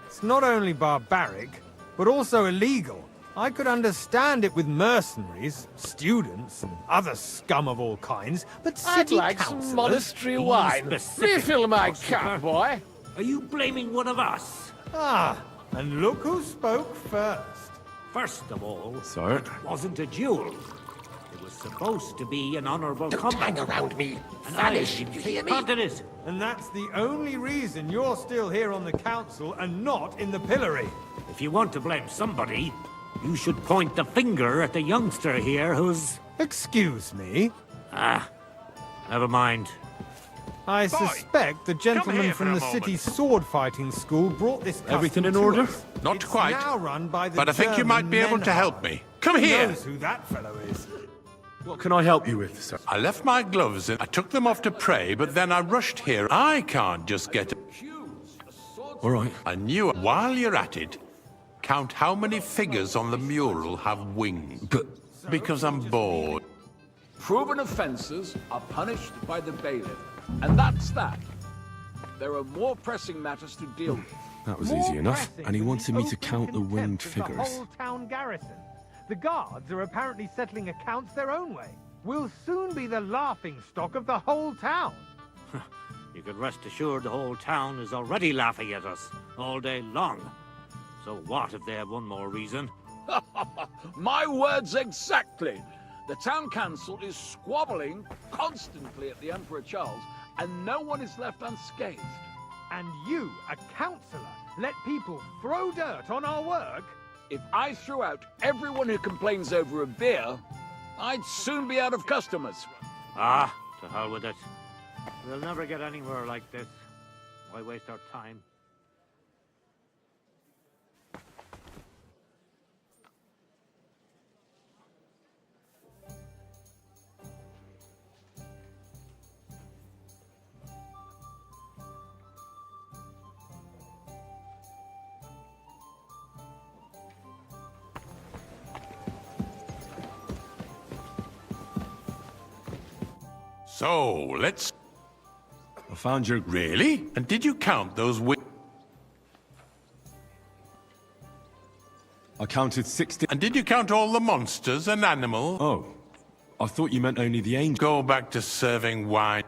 It's not only barbaric, but also illegal. I could understand it with mercenaries, students, and other scum of all kinds, but I'd city like councillors... some monastery Be wine. specific, Refill my Ossifer. cup, boy. Are you blaming one of us? Ah, and look who spoke first. First of all, So? it wasn't a duel. It was supposed to be an honorable Don't combat. hang around me. And Vanish, I didn't you take hear me? part in it. And that's the only reason you're still here on the council and not in the pillory. If you want to blame somebody, you should point the finger at the youngster here who's... Excuse me? Ah, never mind. I suspect the gentleman here for from a the city's moment. sword fighting school brought this custom Everything in to order? us. Not It's quite. now run by the But I think you might be able to help me. Come Who here. knows who that fellow is? What can I help you with, sir? I left my gloves and I took them off to pray, but then I rushed here. I can't just get... All right. I knew while you're at it, count how many figures on the mural have wings. But Because I'm bored. Proven offences are punished by the bailiff. And that's that. There are more pressing matters to deal with. that was More easy enough. pressing And he than the wanted me to open count the winged contempt of the figures. whole town garrison. The guards are apparently settling accounts their own way. We'll soon be the laughing stock of the whole town. You can rest assured the whole town is already laughing at us all day long. So what if they have one more reason? My words exactly. The town council is squabbling constantly at the Emperor Charles, and no one is left unscathed. And you, a councillor, let people throw dirt on our work? If I threw out everyone who complains over a beer, I'd soon be out of customers. Ah, to hell with it. We'll never get anywhere like this. Why waste our time? So, let's... I found your... Really? And did you count those I counted 60... And did you count all the monsters and animals? Oh, I thought you meant only the angels. Go back to serving wine.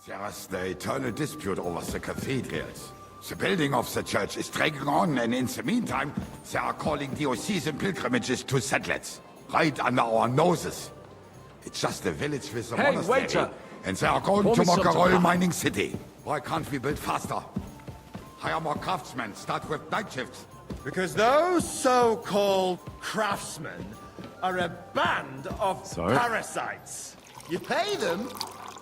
There's the eternal dispute over the cathedrals. The building of the church is dragging on, and in the meantime, they are calling diocesan pilgrimages to settlers, right under our noses. It's just a village with a Hey, monastery, waiter! and they are going Pour to me some Mokarol tobacco. mining city. Why can't we build faster? Hire more craftsmen, start with night shifts. Because those so-called craftsmen are a band of Sorry? parasites. You pay them,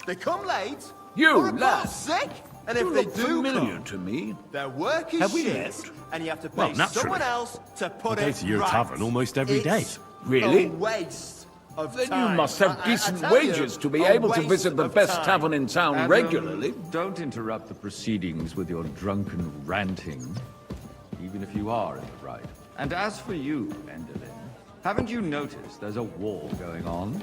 they come late, You, or are lad. both sick, and You if they look do familiar come, to me. their work is Have we shit, left? and you have to pay Well, naturally. someone else to put I go it to your right. tavern almost every day. It's Really? a waste of Then time. you must have I decent tell you, wages to be a able to waste visit the of best time. tavern in town Adam, regularly. Don't interrupt the proceedings with your drunken ranting, even if you are in the right. And as for you, Endelin, haven't you noticed there's a war going on?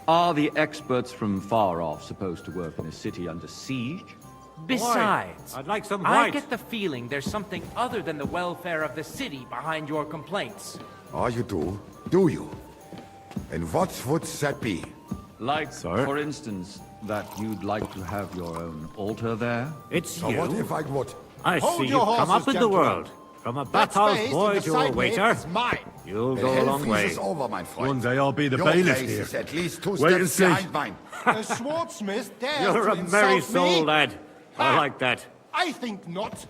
Are the experts from far off supposed to work in a city under siege? Besides, I'd like some I white. get the feeling there's something other than the welfare of the city behind your complaints. Oh, you do? Do you? And what would that be? Like, for instance, that you'd like to have your own altar there? It's So you. what if I would? I Hold see your you've come horses, up in the gentlemen. world. From a That bathhouse space boy in the to a side gate waiter. is mine. You'll The go a hell long freeze way. is over, my friend. One day I'll be the Your bailiff place here. is at least 2 Wait and steps see. behind mine. The swordsmith dares You're to a merry insult soul, me? lad. I like that. I think not.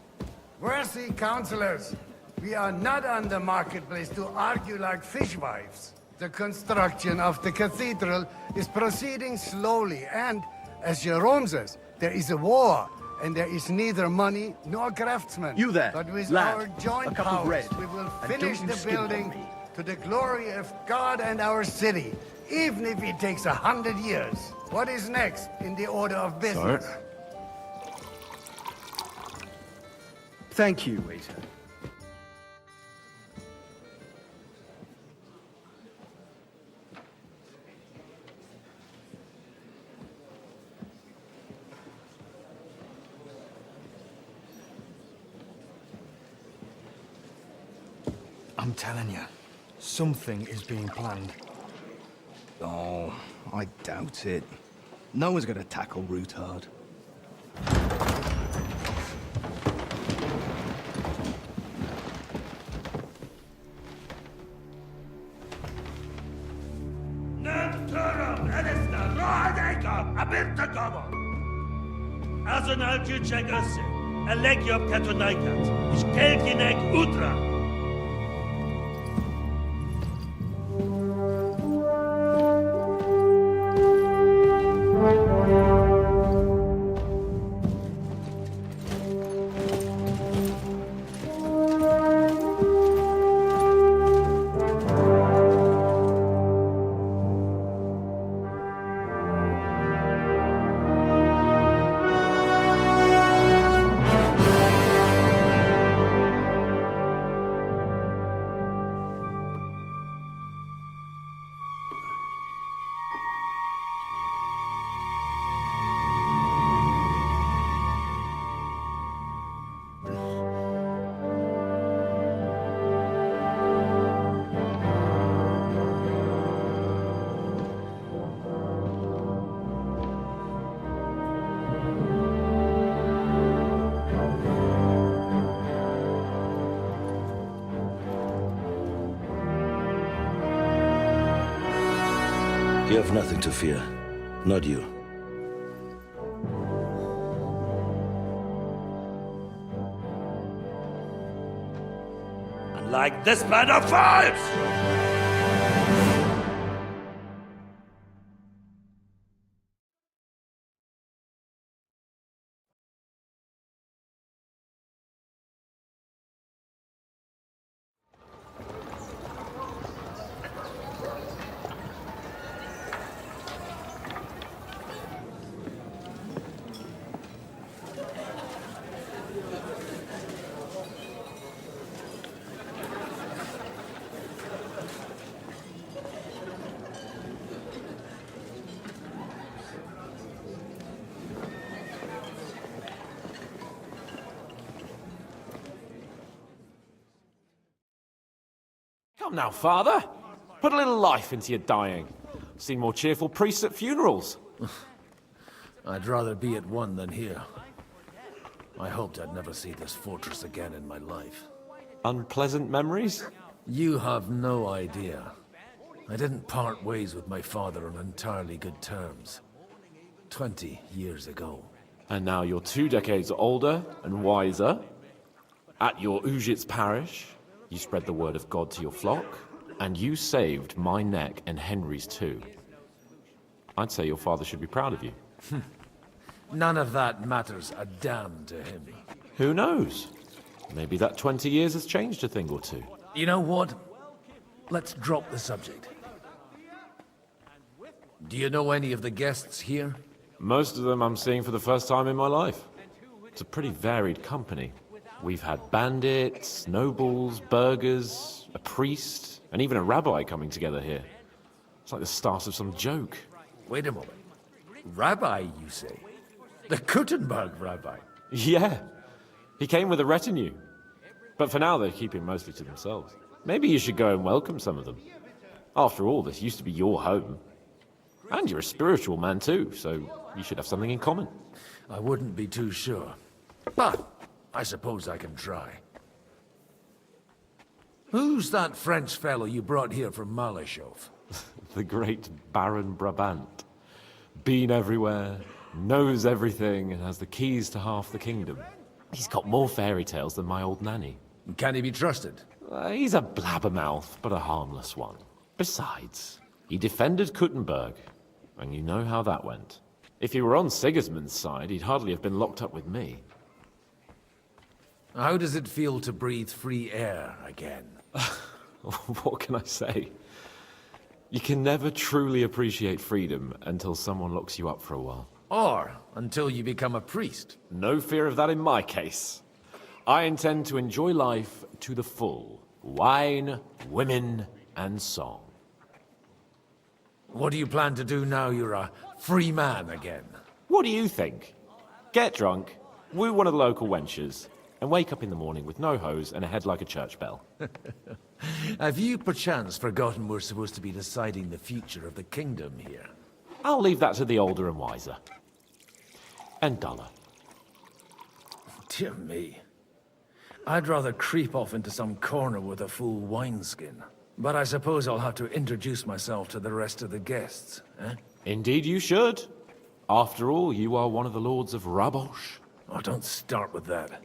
Worthy councillors, we are not on the marketplace to argue like fishwives. The construction of the cathedral is proceeding slowly, and, as Jerome says, there is a war, and there is neither money nor craftsmen. You there, But with lad, our joint a cup of powers, bread, we will and finish don't you the skip on building me. to the glory of God and our city, even if it takes 100 years. What is next in the order of business? Sorry? Thank you, waiter. I'm telling you, something is being planned. Oh, I doubt it. No one's gonna tackle Rootard. Azonal Gyurcsák össze! A legjobb katonáikat, és keljenek útra! You have nothing to fear. Not you. And like this band of fives! Come now, Father. Put a little life into your dying. I've seen more cheerful priests at funerals. I'd rather be at one than here. I hoped I'd never see this fortress again in my life. Unpleasant memories? You have no idea. I didn't part ways with my father on entirely good terms. 20 years ago. And now you're 2 decades older and wiser. At your Ujit's parish, you spread the word of God to your flock, and you saved my neck and Henry's too. I'd say your father should be proud of you. None of that matters a damn to him. Who knows? Maybe that 20 years has changed a thing or two. You know what? Let's drop the subject. Do you know any of the guests here? Most of them I'm seeing for the first time in my life. It's a pretty varied company. We've had bandits, nobles, burghers, a priest, and even a rabbi coming together here. It's like the start of some joke. Wait a moment. Rabbi, you say? The Kuttenberg rabbi? Yeah. He came with a retinue. But for now, they're keeping mostly to themselves. Maybe you should go and welcome some of them. After all, this used to be your home. And you're a spiritual man too, so you should have something in common. I wouldn't be too sure. But I suppose I can try. Who's that French fellow you brought here from Malachov? The great Baron Brabant. Been everywhere, knows everything, and has the keys to half the kingdom. He's got more fairy tales than my old nanny. Can he be trusted? He's a blabbermouth, but a harmless one. Besides, he defended Kuttenberg, and you know how that went. If he were on Sigismund's side, he'd hardly have been locked up with me. How does it feel to breathe free air again? What can I say? You can never truly appreciate freedom until someone locks you up for a while. Or until you become a priest. No fear of that in my case. I intend to enjoy life to the full. Wine, women, and song. What do you plan to do now you're a free man again? What do you think? Get drunk, woo one of the local wenches, and wake up in the morning with no hose and a head like a church bell. Have you perchance forgotten we're supposed to be deciding the future of the kingdom here? I'll leave that to the older and wiser. And duller. Dear me. I'd rather creep off into some corner with a full wineskin. But I suppose I'll have to introduce myself to the rest of the guests, eh? Indeed you should. After all, you are one of the lords of Rabosh. Oh, don't start with that.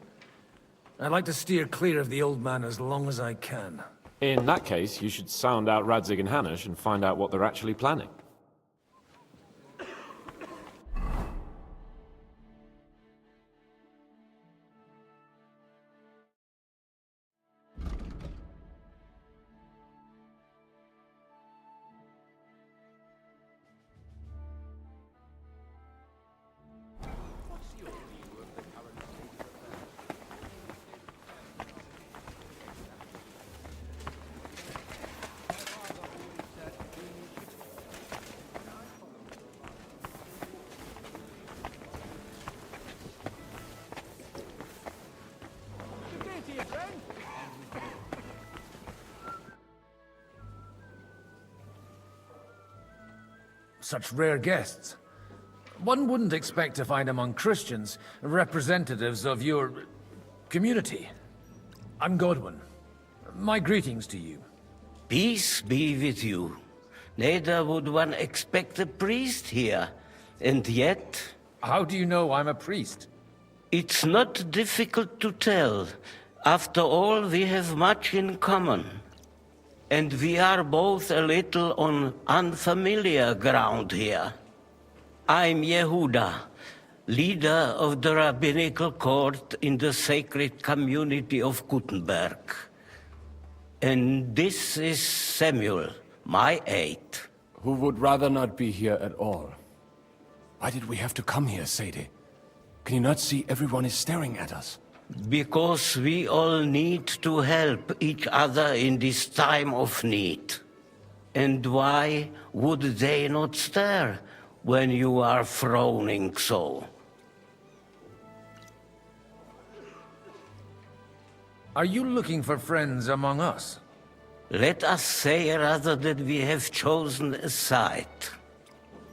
I'd like to steer clear of the old man as long as I can. In that case, you should sound out Radzig and Hanush and find out what they're actually planning. Such rare guests. One wouldn't expect to find among Christians representatives of your community. I'm Godwin. My greetings to you. Peace be with you. Neither would one expect a priest here, and yet... How do you know I'm a priest? It's not difficult to tell. After all, we have much in common. And we are both a little on unfamiliar ground here. I'm Yehuda, leader of the rabbinical court in the sacred community of Kuttenberg. And this is Samuel, my aide. Who would rather not be here at all. Why did we have to come here, Sadie? Can you not see everyone is staring at us? Because we all need to help each other in this time of need. And why would they not stare when you are frowning so? Are you looking for friends among us? Let us say rather that we have chosen a side.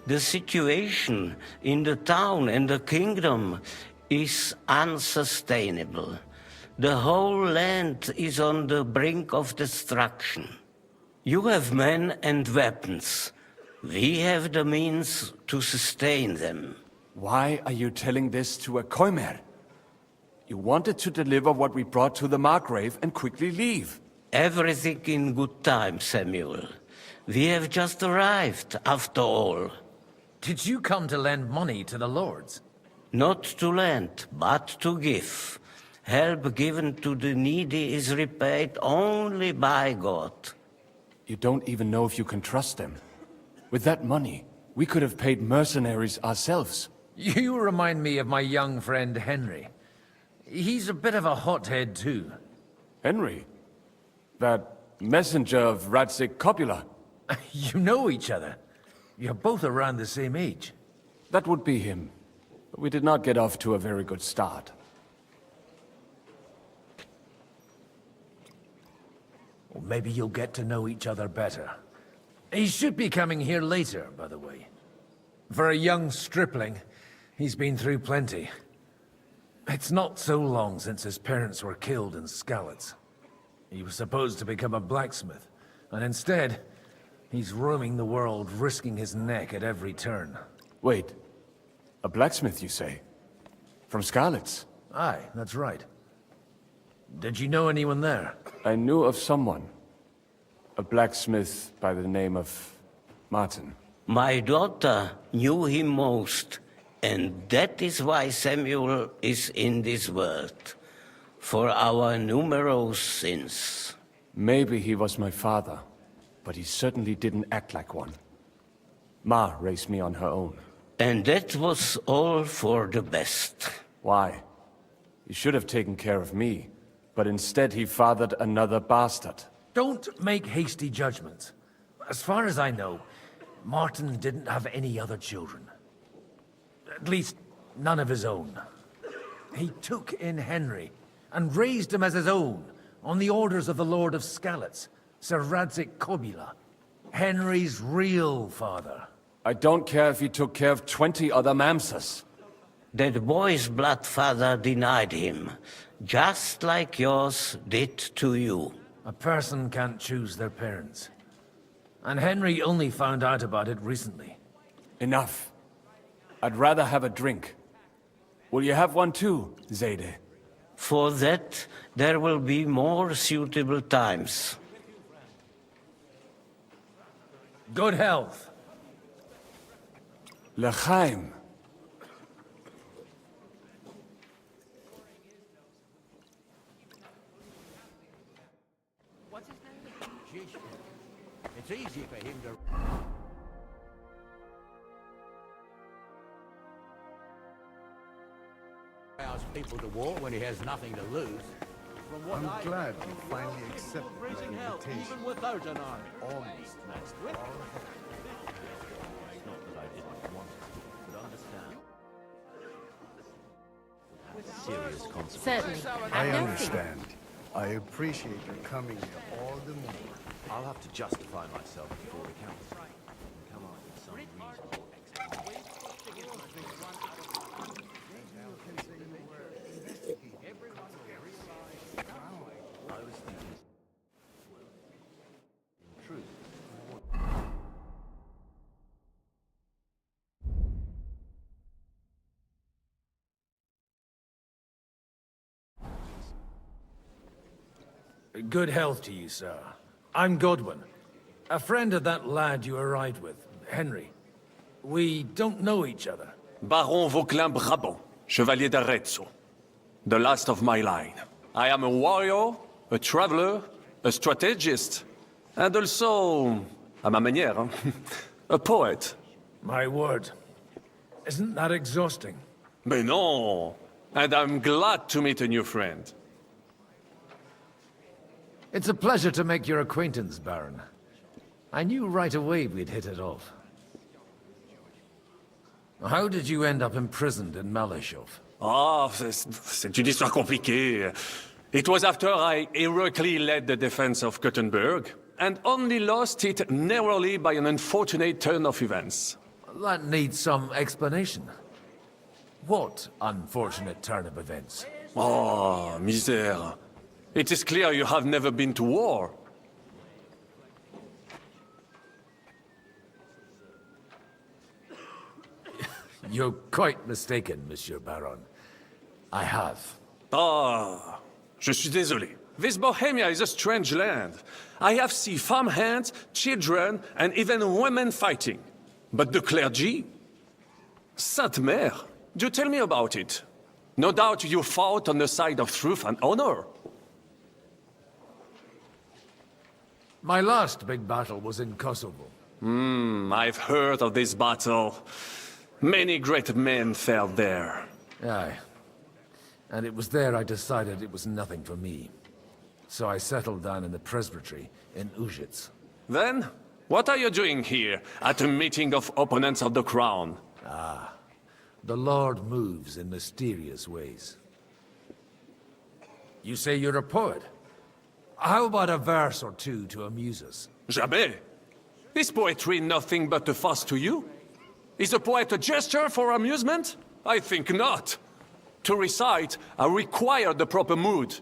The situation in the town and the kingdom is unsustainable. The whole land is on the brink of destruction. You have men and weapons. We have the means to sustain them. Why are you telling this to a Koimer? You wanted to deliver what we brought to the Margrave and quickly leave. Everything in good time, Samuel. We have just arrived, after all. Did you come to lend money to the lords? Not to lend, but to give. Help given to the needy is repaid only by God. You don't even know if you can trust them. With that money, we could have paid mercenaries ourselves. You remind me of my young friend Henry. He's a bit of a hothead too. Henry? That messenger of Radzik Copula? You know each other. You're both around the same age. That would be him. But we did not get off to a very good start. Well, maybe you'll get to know each other better. He should be coming here later, by the way. For a young stripling, he's been through plenty. It's not so long since his parents were killed in Skalitz. He was supposed to become a blacksmith, and instead, he's roaming the world, risking his neck at every turn. Wait, a blacksmith, you say? From Skalitz? Aye, that's right. Did you know anyone there? I knew of someone. A blacksmith by the name of Martin. My daughter knew him most, and that is why Samuel is in this world. For our numerous sins. Maybe he was my father, but he certainly didn't act like one. Ma raised me on her own. And that was all for the best. Why? He should have taken care of me, but instead he fathered another bastard. Don't make hasty judgments. As far as I know, Martin didn't have any other children. At least, none of his own. He took in Henry, and raised him as his own, on the orders of the Lord of Skalitz, Sir Radzik Copula, Henry's real father. I don't care if he took care of 20 other Mamsas. That boy's blood father denied him, just like yours did to you. A person can't choose their parents. And Henry only found out about it recently. Enough. I'd rather have a drink. Will you have one too, Zayde? For that, there will be more suitable times. Good health. L'chaim. What's his name? It's easy for him to... Ask people to war when he has nothing to lose. From what I'm glad you finally accepted my freezing hell, invitation. even without an army. Almost That's all with. It's not that I didn't want to, but understand. Serious consequences. Certainly. I understand. I appreciate you coming here all the more. I'll have to justify myself before the council. And come up with some reasonable I was thinking, in truth, Good health to you, sir. I'm Godwin, a friend of that lad you arrived with, Henry. We don't know each other. Baron Vauquelin Brabant, Chevalier d'Arezzo. The last of my line. I am a warrior, a traveler, a strategist, and also, à ma manière, a poet. My word. Isn't that exhausting? Mais non! And I'm glad to meet a new friend. It's a pleasure to make your acquaintance, Baron. I knew right away we'd hit it off. How did you end up imprisoned in Malashov? Ah, c'est une histoire compliquée. It was after I heroically led the defense of Gothenburg, and only lost it narrowly by an unfortunate turn of events. That needs some explanation. What unfortunate turn of events? Oh, misère. It is clear you have never been to war. You're quite mistaken, Monsieur Baron. I have. Ah, je suis désolé. This Bohemia is a strange land. I have seen farmhands, children, and even women fighting. But the clergy? Sainte Mère, do tell me about it. No doubt you fought on the side of truth and honor. My last big battle was in Kosovo. I've heard of this battle. Many great men fell there. Aye. And it was there I decided it was nothing for me. So I settled down in the presbytery in Ujits. Then, what are you doing here at a meeting of opponents of the crown? Ah, the Lord moves in mysterious ways. You say you're a poet? How about a verse or two to amuse us? Jamais. Is poetry nothing but a fuss to you? Is a poet a gesture for amusement? I think not. To recite, I require the proper mood.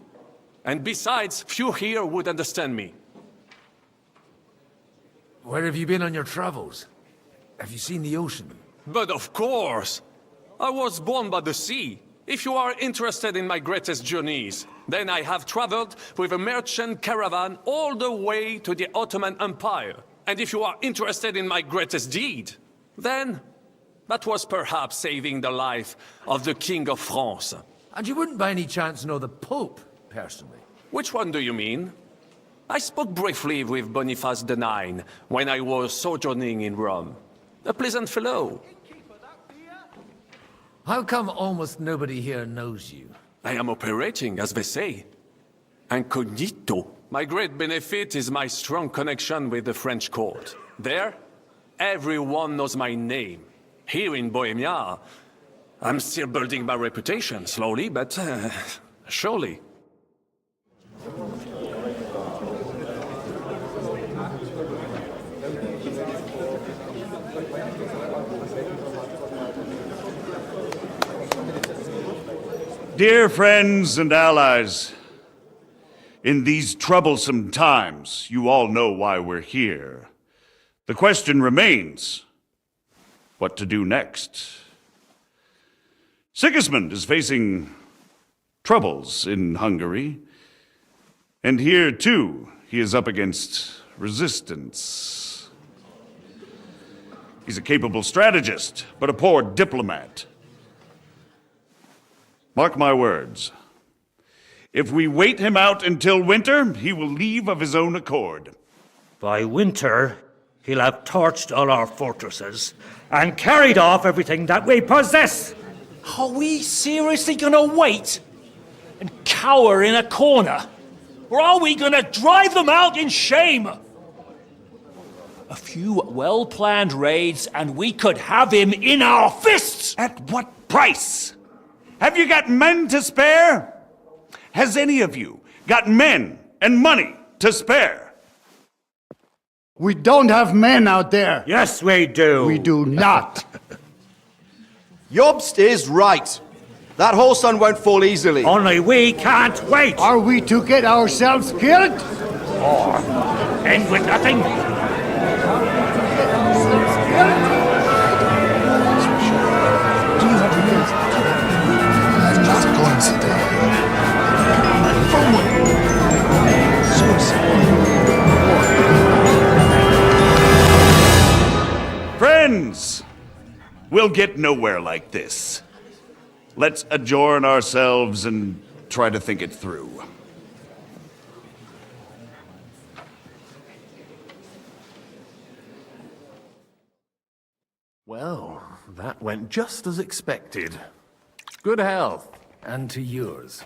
And besides, few here would understand me. Where have you been on your travels? Have you seen the ocean? But of course! I was born by the sea. If you are interested in my greatest journeys, then I have traveled with a merchant caravan all the way to the Ottoman Empire. And if you are interested in my greatest deed, then that was perhaps saving the life of the King of France. And you wouldn't by any chance know the Pope, personally? Which one do you mean? I spoke briefly with Boniface IX when I was sojourning in Rome. A pleasant fellow. How come almost nobody here knows you? I am operating, as they say. Incognito. My great benefit is my strong connection with the French court. There, everyone knows my name. Here in Bohemia, I'm still building my reputation, slowly, but surely. Dear friends and allies, in these troublesome times, you all know why we're here. The question remains, what to do next? Sigismund is facing troubles in Hungary, and here, too, he is up against resistance. He's a capable strategist, but a poor diplomat. Mark my words. If we wait him out until winter, he will leave of his own accord. By winter, he'll have torched all our fortresses and carried off everything that we possess. Are we seriously gonna wait and cower in a corner? Or are we gonna drive them out in shame? A few well-planned raids and we could have him in our fists! At what price? Have you got men to spare? Has any of you got men and money to spare? We don't have men out there. Yes, we do. We do not. Jobst is right. That whole sun won't fall easily. Only we can't wait. Are we to get ourselves killed? Or end with nothing? Friends, we'll get nowhere like this. Let's adjourn ourselves and try to think it through. Well, that went just as expected. Good health. And to yours.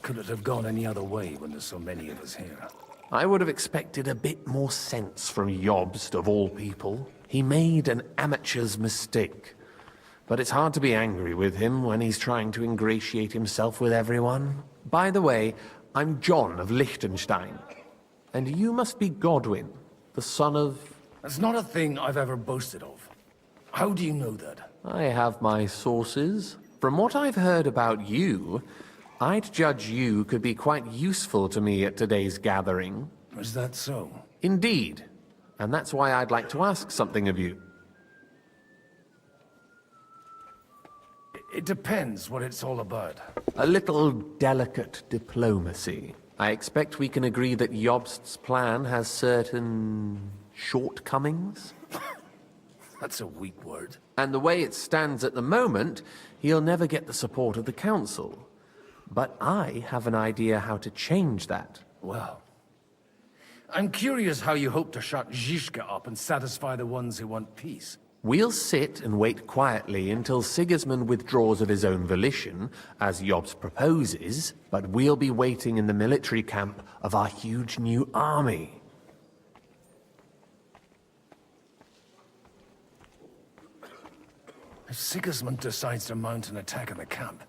Could it have gone any other way when there's so many of us here? I would have expected a bit more sense from Jobst, of all people. He made an amateur's mistake. But it's hard to be angry with him when he's trying to ingratiate himself with everyone. By the way, I'm John of Liechtenstein. And you must be Godwin, the son of... That's not a thing I've ever boasted of. How do you know that? I have my sources. From what I've heard about you, I'd judge you could be quite useful to me at today's gathering. Is that so? Indeed. And that's why I'd like to ask something of you. It depends what it's all about. A little delicate diplomacy. I expect we can agree that Jobst's plan has certain... shortcomings? That's a weak word. And the way it stands at the moment, he'll never get the support of the council. But I have an idea how to change that. Well, I'm curious how you hope to shut Zizka up and satisfy the ones who want peace. We'll sit and wait quietly until Sigismund withdraws of his own volition, as Jobst proposes, but we'll be waiting in the military camp of our huge new army. If Sigismund decides to mount an attack on the camp,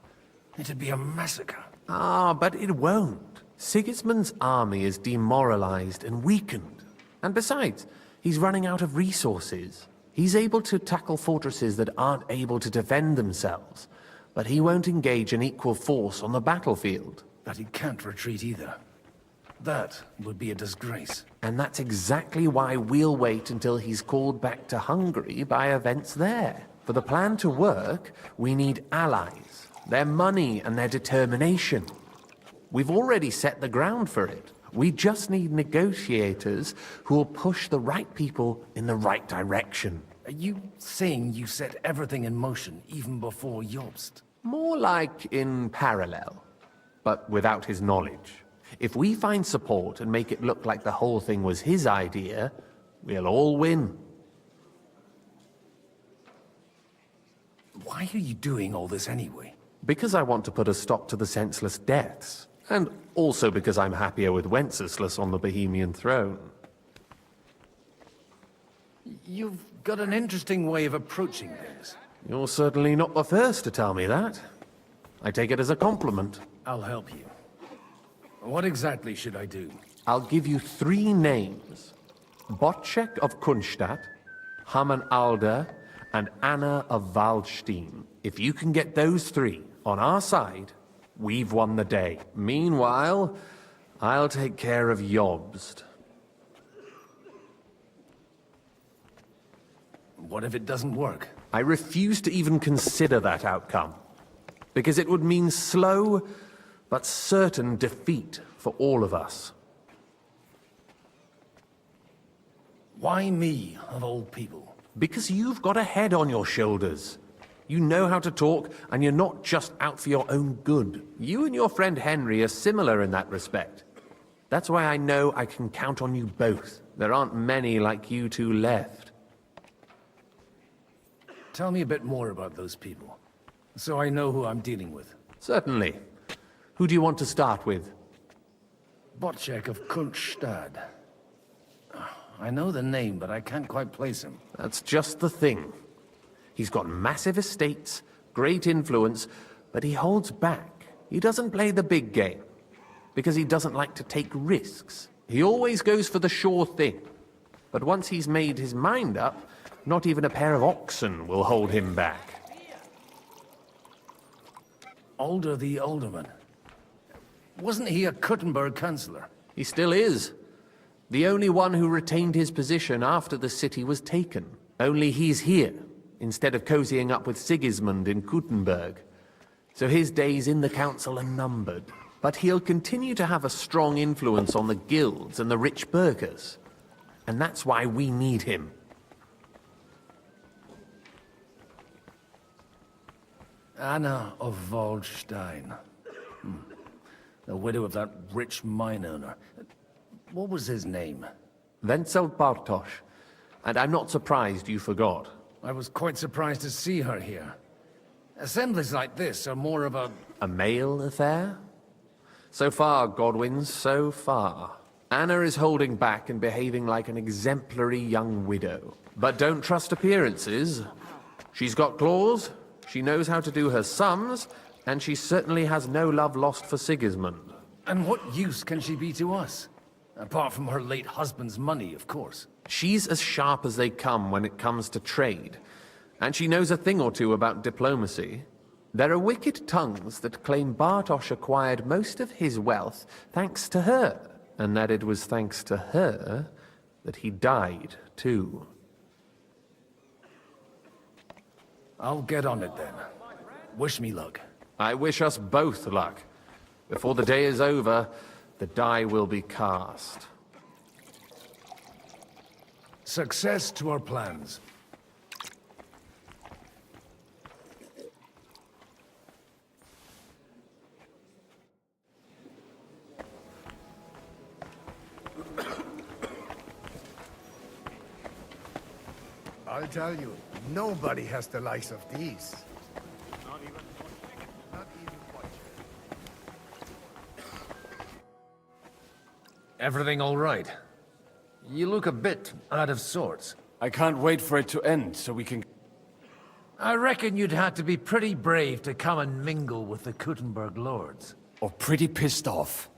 it'd be a massacre. Ah, but it won't. Sigismund's army is demoralized and weakened. And besides, he's running out of resources. He's able to tackle fortresses that aren't able to defend themselves, but he won't engage an equal force on the battlefield. But he can't retreat either. That would be a disgrace. And that's exactly why we'll wait until he's called back to Hungary by events there. For the plan to work, we need allies, their money and their determination. We've already set the ground for it. We just need negotiators who will push the right people in the right direction. Are you saying you set everything in motion even before Jobst? More like in parallel, but without his knowledge. If we find support and make it look like the whole thing was his idea, we'll all win. Why are you doing all this anyway? Because I want to put a stop to the senseless deaths. And also because I'm happier with Wenceslas on the Bohemian throne. You've got an interesting way of approaching things. You're certainly not the first to tell me that. I take it as a compliment. I'll help you. What exactly should I do? I'll give you 3 names. Botchek of Kunstadt, Haman Alder, and Anna of Waldstein. If you can get those 3 on our side, we've won the day. Meanwhile, I'll take care of Jobst. What if it doesn't work? I refuse to even consider that outcome, because it would mean slow but certain defeat for all of us. Why me, of all people? Because you've got a head on your shoulders. You know how to talk, and you're not just out for your own good. You and your friend Henry are similar in that respect. That's why I know I can count on you both. There aren't many like you two left. Tell me a bit more about those people, so I know who I'm dealing with. Certainly. Who do you want to start with? Botchek of Kunststadt. I know the name, but I can't quite place him. That's just the thing. He's got massive estates, great influence, but he holds back. He doesn't play the big game, because he doesn't like to take risks. He always goes for the sure thing. But once he's made his mind up, not even a pair of oxen will hold him back. Alder the Alderman. Wasn't he a Kuttenberg councillor? He still is. The only one who retained his position after the city was taken. Only he's here, instead of cozying up with Sigismund in Kuttenberg. So his days in the council are numbered. But he'll continue to have a strong influence on the guilds and the rich burghers. And that's why we need him. Anna of Waldstein. The widow of that rich mine owner. What was his name? Wenzel Bartosz. And I'm not surprised you forgot. I was quite surprised to see her here. Assemblies like this are more of a... A male affair? So far, Godwin, so far. Anna is holding back and behaving like an exemplary young widow. But don't trust appearances. She's got claws, she knows how to do her sums, and she certainly has no love lost for Sigismund. And what use can she be to us? Apart from her late husband's money, of course. She's as sharp as they come when it comes to trade, and she knows a thing or two about diplomacy. There are wicked tongues that claim Bartosz acquired most of his wealth thanks to her, and that it was thanks to her that he died, too. I'll get on it then. Wish me luck. I wish us both luck. Before the day is over, the die will be cast. Success to our plans. I'll tell you, nobody has the likes of these. Everything all right? You look a bit out of sorts. I can't wait for it to end so we can... I reckon you'd have to be pretty brave to come and mingle with the Kuttenberg lords. Or pretty pissed off.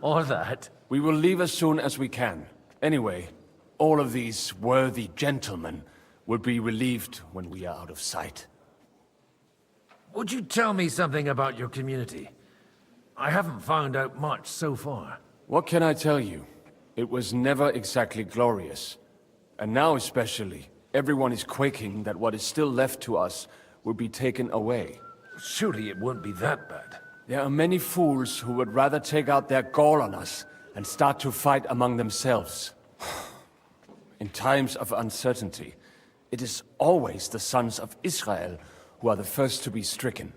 Or that. We will leave as soon as we can. Anyway, all of these worthy gentlemen will be relieved when we are out of sight. Would you tell me something about your community? I haven't found out much so far. What can I tell you? It was never exactly glorious. And now especially, everyone is quaking that what is still left to us will be taken away. Surely it won't be that bad. There are many fools who would rather take out their gall on us and start to fight among themselves. In times of uncertainty, it is always the sons of Israel who are the first to be stricken.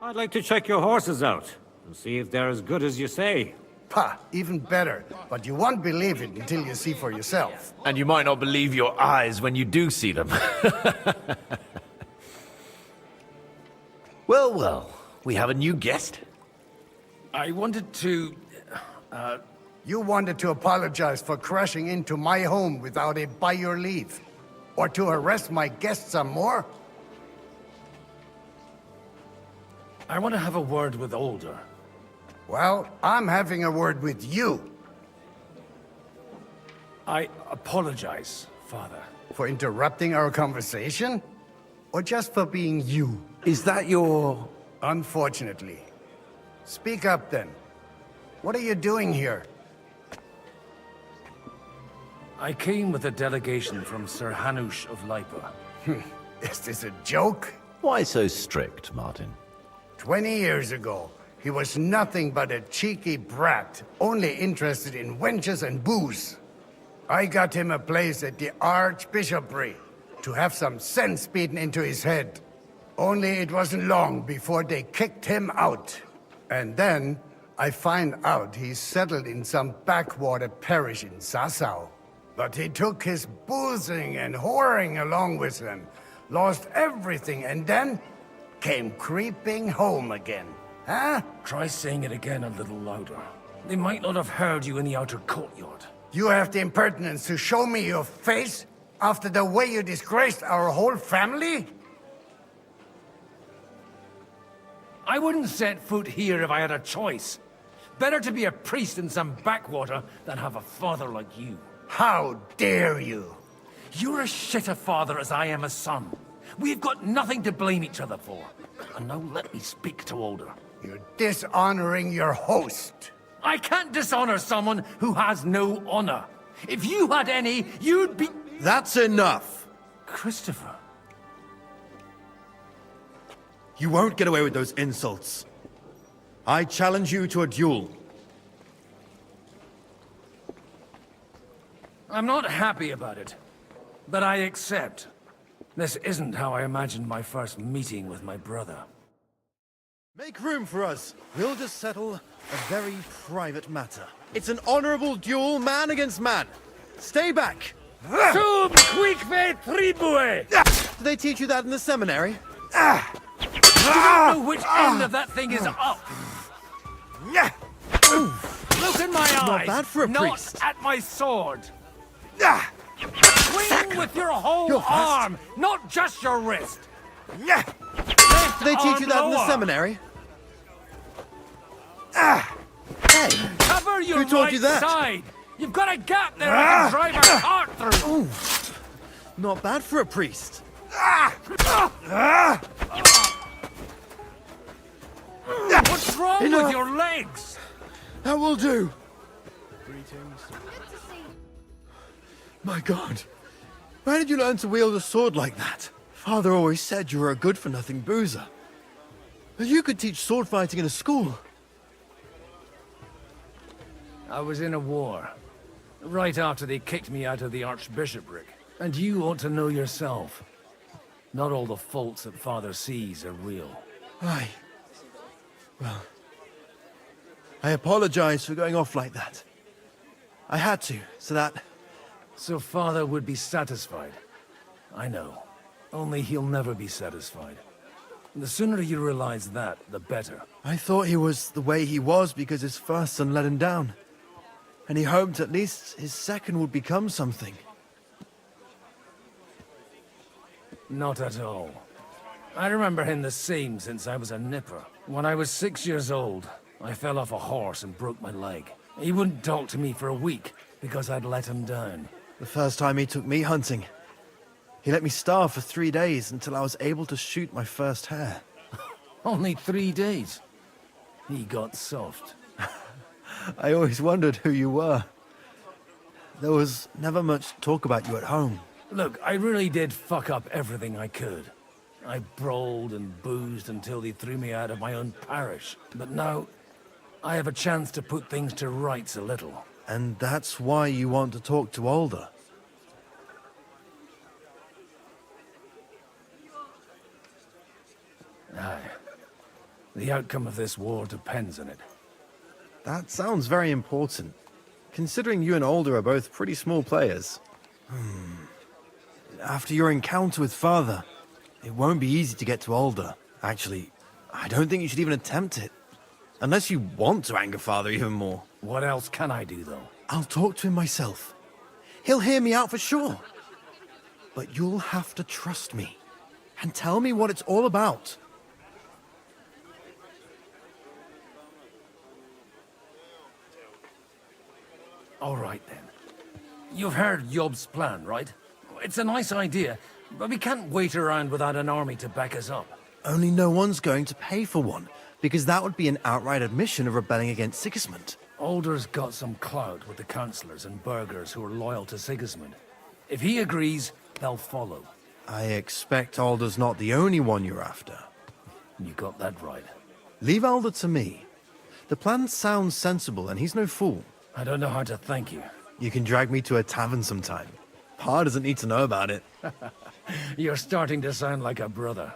I'd like to check your horses out and see if they're as good as you say. Pah, even better. But you won't believe it until you see for yourself. And you might not believe your eyes when you do see them. Well, well, we have a new guest. I wanted to... You wanted to apologize for crashing into my home without it by your leave. Or to harass my guests some more? I want to have a word with Older. Well, I'm having a word with you. I apologize, Father. For interrupting our conversation? Or just for being you? Is that your... Unfortunately. Speak up then. What are you doing here? I came with a delegation from Sir Hanush of Lipa. Is this a joke? Why so strict, Martin? 20 years ago, he was nothing but a cheeky brat, only interested in wenches and booze. I got him a place at the Archbishopry to have some sense beaten into his head. Only it wasn't long before they kicked him out. And then I find out he's settled in some backwater parish in Sassau. But he took his boozing and whoring along with him, lost everything, and then came creeping home again. Huh? Try saying it again a little louder. They might not have heard you in the outer courtyard. You have the impertinence to show me your face after the way you disgraced our whole family? I wouldn't set foot here if I had a choice. Better to be a priest in some backwater than have a father like you. How dare you? You're as shit a father as I am a son. We've got nothing to blame each other for. And now let me speak to Alder. You're dishonoring your host. I can't dishonor someone who has no honor. If you had any, you'd be... That's enough! Christopher. You won't get away with those insults. I challenge you to a duel. I'm not happy about it, but I accept. This isn't how I imagined my first meeting with my brother. Make room for us. We'll just settle a very private matter. It's an honorable duel, man against man. Stay back! Sub quique tribue! Did they teach you that in the seminary? You don't know which end of that thing is up! Look in my eyes! Not bad for a priest. Not at my sword! Swing with your whole arm, not just your wrist! Did they teach you that in the seminary? Hey! Cover your Who taught right you that? side! You've got a gap there I can drive a cart through! Ooh. Not bad for a priest. What's wrong with your legs? That will do. Greetings. My God. Where did you learn to wield a sword like that? Father always said you were a good-for-nothing boozer. But you could teach sword fighting in a school. I was in a war. Right after they kicked me out of the archbishopric. And you ought to know yourself. Not all the faults that Father sees are real. Aye. Well, I apologize for going off like that. I had to, so that... So Father would be satisfied. I know. Only he'll never be satisfied. The sooner you realize that, the better. I thought he was the way he was because his first son let him down. And he hoped at least his second would become something. Not at all. I remember him the same since I was a nipper. When I was 6 years old, I fell off a horse and broke my leg. He wouldn't talk to me for a week because I'd let him down. The first time he took me hunting, he let me starve for 3 days until I was able to shoot my first hare. Only 3 days. He got soft. I always wondered who you were. There was never much talk about you at home. Look, I really did fuck up everything I could. I brawled and boozed until they threw me out of my own parish. But now, I have a chance to put things to rights a little. And that's why you want to talk to Alder. Aye. The outcome of this war depends on it. That sounds very important, considering you and Alder are both pretty small players. After your encounter with Father, it won't be easy to get to Alder. Actually, I don't think you should even attempt it. Unless you want to anger Father even more. What else can I do, though? I'll talk to him myself. He'll hear me out for sure. But you'll have to trust me and tell me what it's all about. All right, then. You've heard Yob's plan, right? It's a nice idea, but we can't wait around without an army to back us up. Only no one's going to pay for one, because that would be an outright admission of rebelling against Sigismund. Alder's got some clout with the councillors and burghers who are loyal to Sigismund. If he agrees, they'll follow. I expect Alder's not the only one you're after. You got that right. Leave Alder to me. The plan sounds sensible, and he's no fool. I don't know how to thank you. You can drag me to a tavern sometime. Pa doesn't need to know about it. You're starting to sound like a brother.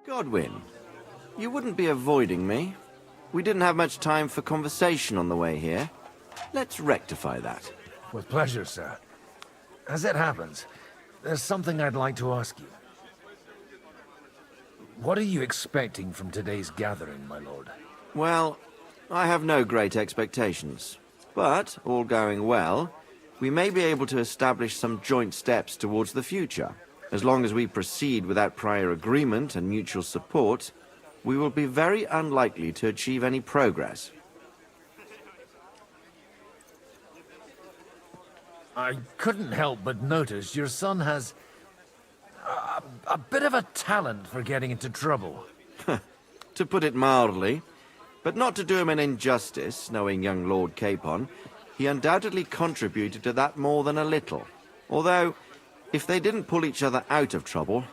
Godwin, you wouldn't be avoiding me. We didn't have much time for conversation on the way here. Let's rectify that. With pleasure, sir. As it happens, there's something I'd like to ask you. What are you expecting from today's gathering, my lord? Well, I have no great expectations. But, all going well, we may be able to establish some joint steps towards the future. As long as we proceed without prior agreement and mutual support, we will be very unlikely to achieve any progress. I couldn't help but notice your son has a bit of a talent for getting into trouble. To put it mildly, but not to do him an injustice, knowing young Lord Capon, he undoubtedly contributed to that more than a little. Although, if they didn't pull each other out of trouble,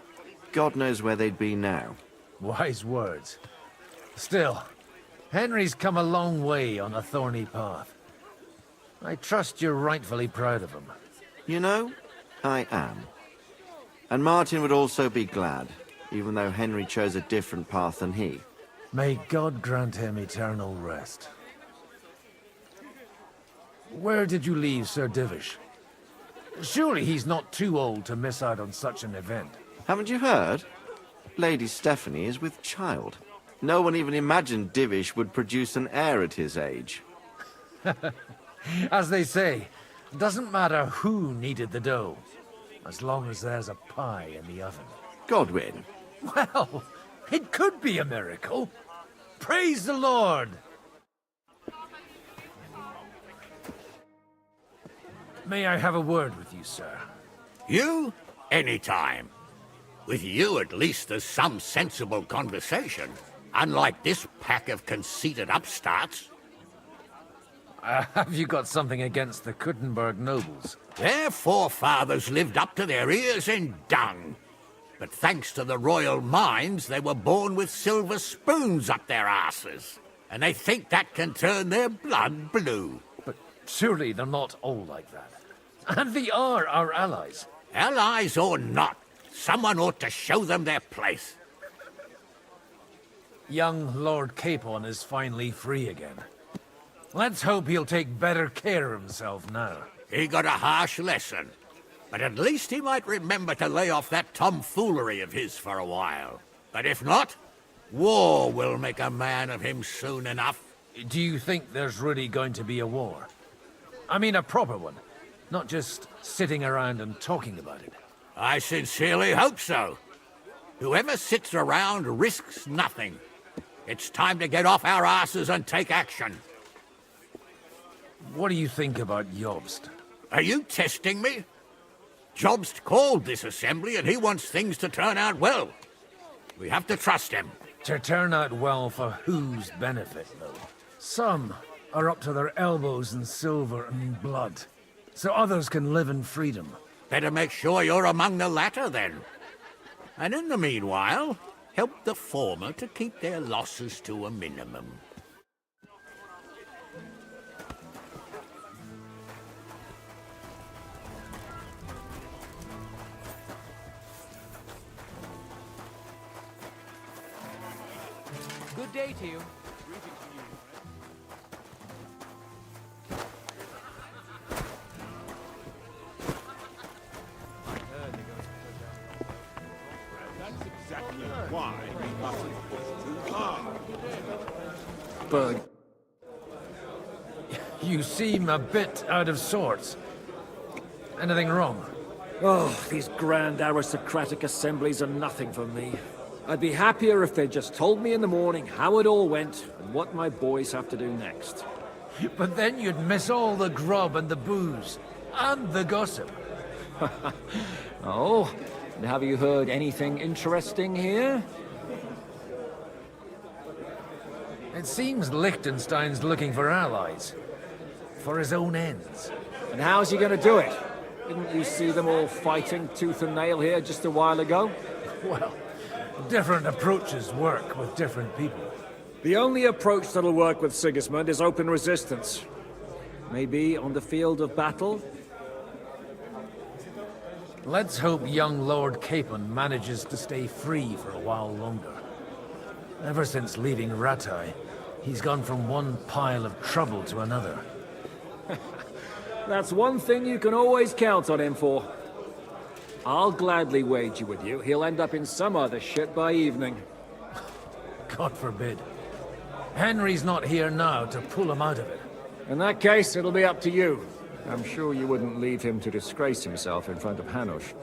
God knows where they'd be now. Wise words. Still, Henry's come a long way on a thorny path. I trust you're rightfully proud of him. You know, I am. And Martin would also be glad, even though Henry chose a different path than he. May God grant him eternal rest. Where did you leave Sir Divish? Surely he's not too old to miss out on such an event. Haven't you heard? Lady Stephanie is with child. No one even imagined Divish would produce an heir at his age. As they say, it doesn't matter who kneaded the dough, as long as there's a pie in the oven. Godwin. Well, it could be a miracle. Praise the Lord! May I have a word with you, sir? You? Anytime. With you, at least, there's some sensible conversation. Unlike this pack of conceited upstarts. Have you got something against the Kuttenberg nobles? Their forefathers lived up to their ears in dung. But thanks to the royal mines, they were born with silver spoons up their asses. And they think that can turn their blood blue. But surely they're not all like that. And they are our allies. Allies or not, someone ought to show them their place. Young Lord Capon is finally free again. Let's hope he'll take better care of himself now. He got a harsh lesson. But at least he might remember to lay off that tomfoolery of his for a while. But if not, war will make a man of him soon enough. Do you think there's really going to be a war? I mean a proper one, not just sitting around and talking about it. I sincerely hope so. Whoever sits around risks nothing. It's time to get off our asses and take action. What do you think about Jobst? Are you testing me? Jobst called this assembly and he wants things to turn out well. We have to trust him. To turn out well for whose benefit, though? Some are up to their elbows in silver and blood, so others can live in freedom. Better make sure you're among the latter, then. And in the meanwhile, help the former to keep their losses to a minimum. Good day to you. That's exactly why we mustn't push too hard. Bug. You seem a bit out of sorts. Anything wrong? Oh, these grand aristocratic assemblies are nothing for me. I'd be happier if they just told me in the morning how it all went and what my boys have to do next. But then you'd miss all the grub and the booze, and the gossip. Oh, and have you heard anything interesting here? It seems Liechtenstein's looking for allies. For his own ends. And how's he gonna do it? Didn't you see them all fighting tooth and nail here just a while ago? Well, different approaches work with different people. The only approach that'll work with Sigismund is open resistance. Maybe on the field of battle? Let's hope young Lord Capon manages to stay free for a while longer. Ever since leaving Rattay, he's gone from one pile of trouble to another. That's one thing you can always count on him for. I'll gladly wager with you he'll end up in some other shit by evening. God forbid. Henry's not here now to pull him out of it. In that case, it'll be up to you. I'm sure you wouldn't leave him to disgrace himself in front of Hanush.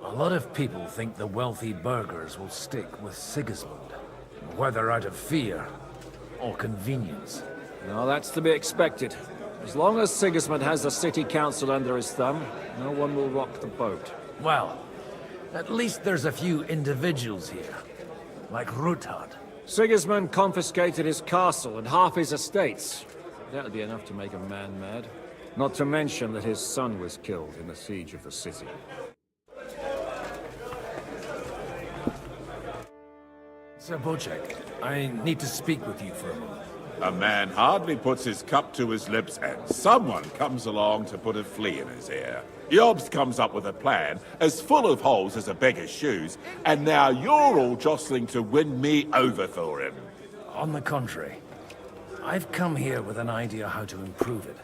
A lot of people think the wealthy burghers will stick with Sigismund, whether out of fear or convenience. No, that's to be expected. As long as Sigismund has the city council under his thumb, no one will rock the boat. Well, at least there's a few individuals here, like Ruthard. Sigismund confiscated his castle and half his estates. That'll be enough to make a man mad. Not to mention that his son was killed in the siege of the city. Sir Bocek, I need to speak with you for a moment. A man hardly puts his cup to his lips and someone comes along to put a flea in his ear. Yobs comes up with a plan as full of holes as a beggar's shoes, and now you're all jostling to win me over for him. On the contrary, I've come here with an idea how to improve it.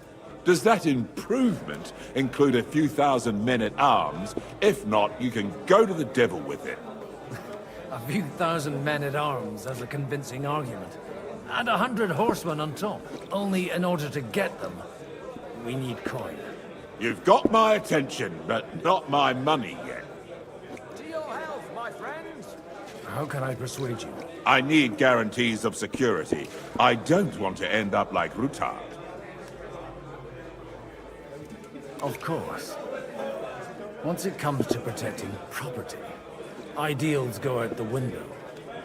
Does that improvement include a few thousand men-at-arms? If not, you can go to the devil with it. A few thousand men-at-arms as a convincing argument. And 100 horsemen on top. Only in order to get them, we need coin. You've got my attention, but not my money yet. To your health, my friends! How can I persuade you? I need guarantees of security. I don't want to end up like Ruthard. Of course. Once it comes to protecting property, ideals go out the window.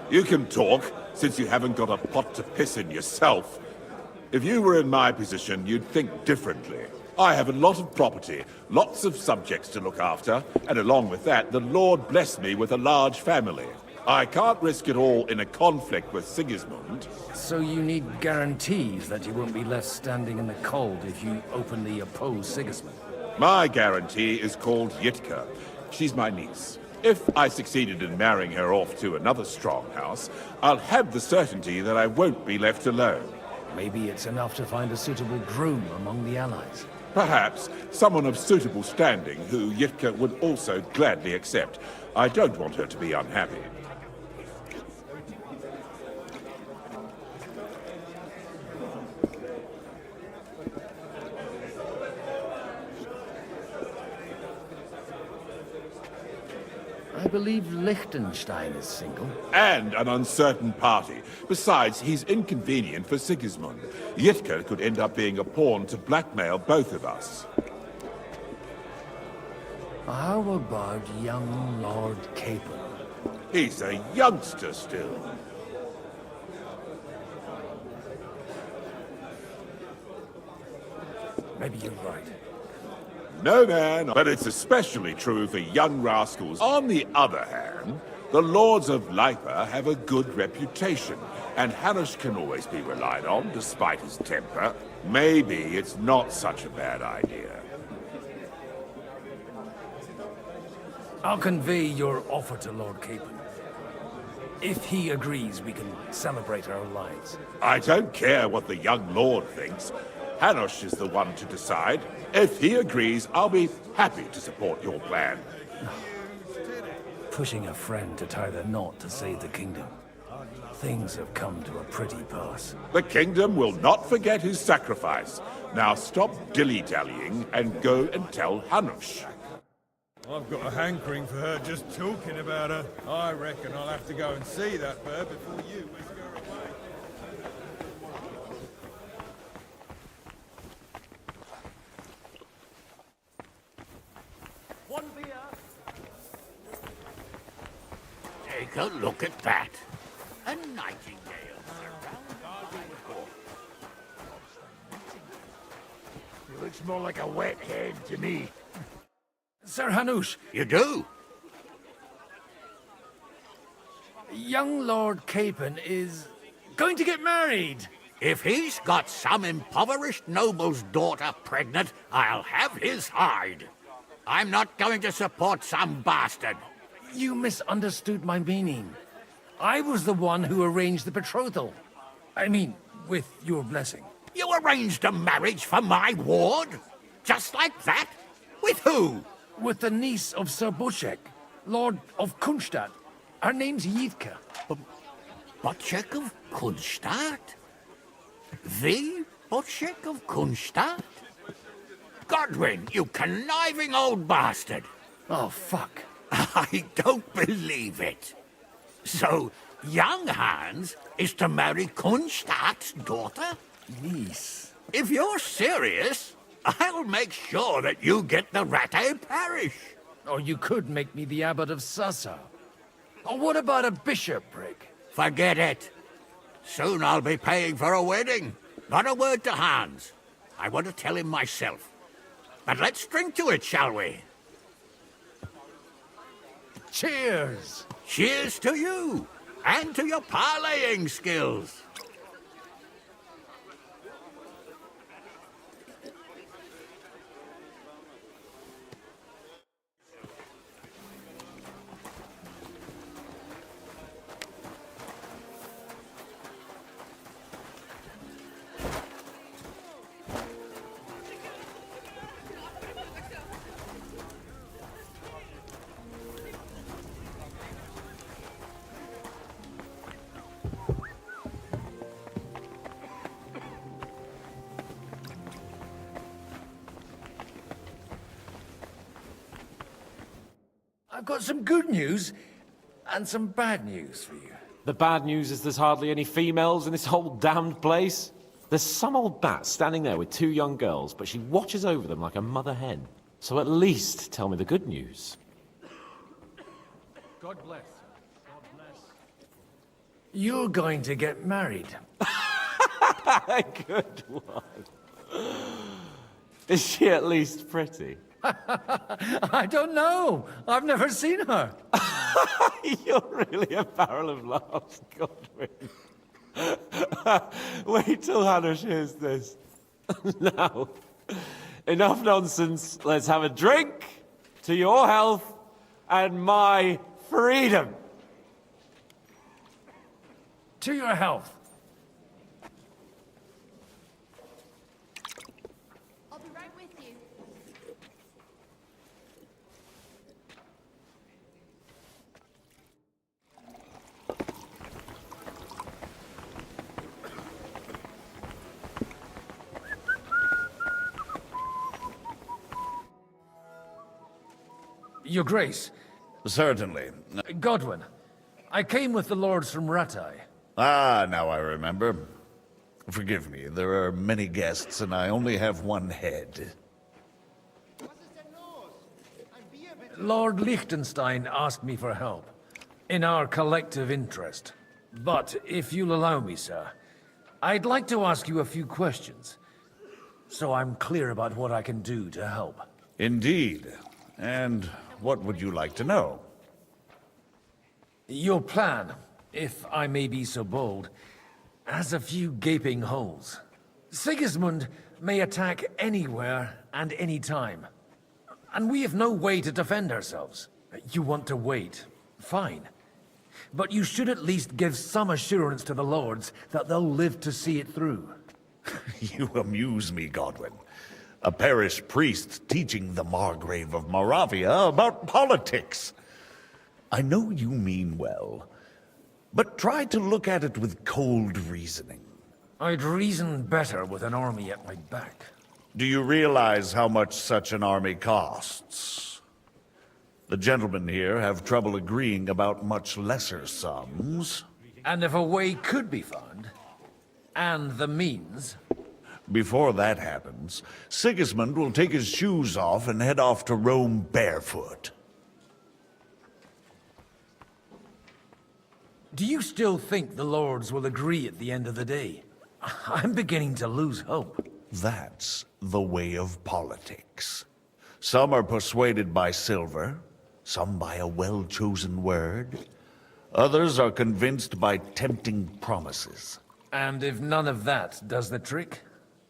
You can talk, since you haven't got a pot to piss in yourself. If you were in my position, you'd think differently. I have a lot of property, lots of subjects to look after, and along with that, the Lord blessed me with a large family. I can't risk it all in a conflict with Sigismund. So you need guarantees that you won't be left standing in the cold if you openly oppose Sigismund? My guarantee is called Yitka. She's my niece. If I succeeded in marrying her off to another strong house, I'll have the certainty that I won't be left alone. Maybe it's enough to find a suitable groom among the allies. Perhaps someone of suitable standing who Yitka would also gladly accept. I don't want her to be unhappy. I believe Liechtenstein is single. And an uncertain party. Besides, he's inconvenient for Sigismund. Yitka could end up being a pawn to blackmail both of us. How about young Lord Capon? He's a youngster still. Maybe you're right. No, man, but it's especially true for young rascals. On the other hand, the Lords of Lipa have a good reputation, and Hanush can always be relied on, despite his temper. Maybe it's not such a bad idea. I'll convey your offer to Lord Capon. If he agrees, we can celebrate our lives. I don't care what the young lord thinks. Hanush is the one to decide. If he agrees, I'll be happy to support your plan. Pushing a friend to tie the knot to save the kingdom. Things have come to a pretty pass. The kingdom will not forget his sacrifice. Now stop dilly-dallying and go and tell Hanush. I've got a hankering for her just talking about her. I reckon I'll have to go and see that bird before you whisk her away. One beer. Take a look at that. A nightingale surrounded with hawks. He looks more like a wet head to me. Sir Hanush! You do? young Lord Capon is going to get married. If he's got some impoverished noble's daughter pregnant, I'll have his hide. I'm not going to support some bastard. You misunderstood my meaning. I was the one who arranged the betrothal. I mean, with your blessing. You arranged a marriage for my ward? Just like that? With who? With the niece of Sir Bushek, Lord of Kunstadt. Her name's Yitka. Bushek of Kunstadt? The Bushek of Kunstadt? Godwin, you conniving old bastard! Oh, fuck. I don't believe it. So, young Hans is to marry Kunstadt's daughter? Niece. If you're serious, I'll make sure that you get the Rattay parish. Or you could make me the abbot of Sassa. Or what about a bishopric? Forget it. Soon I'll be paying for a wedding. Not a word to Hans. I want to tell him myself. But let's drink to it, shall we? Cheers! Cheers to you, and to your parleying skills. I've got some good news and some bad news for you. The bad news is there's hardly any females in this whole damned place. There's some old bat standing there with two young girls, but she watches over them like a mother hen. So at least tell me the good news. God bless. God bless. You're going to get married. Good one. Is she at least pretty? I don't know. I've never seen her. You're really a barrel of laughs, Godwin. Wait till Hannah hears this. Now, enough nonsense. Let's have a drink to your health and my freedom. To your health. I'll be right with you. Your Grace. Certainly. Godwin, I came with the lords from Rattay. Ah, now I remember. Forgive me, there are many guests, and I only have one head. Lord Liechtenstein asked me for help, in our collective interest. But if you'll allow me, sir, I'd like to ask you a few questions, so I'm clear about what I can do to help. Indeed. And what would you like to know? Your plan, if I may be so bold, has a few gaping holes. Sigismund may attack anywhere and any time, and we have no way to defend ourselves. You want to wait, fine. But you should at least give some assurance to the lords that they'll live to see it through. You amuse me, Godwin. A parish priest teaching the Margrave of Moravia about politics. I know you mean well, but try to look at it with cold reasoning. I'd reason better with an army at my back. Do you realize how much such an army costs? The gentlemen here have trouble agreeing about much lesser sums. And if a way could be found, and the means... Before that happens, Sigismund will take his shoes off and head off to Rome barefoot. Do you still think the lords will agree at the end of the day? I'm beginning to lose hope. That's the way of politics. Some are persuaded by silver, some by a well-chosen word. Others are convinced by tempting promises. And if none of that does the trick?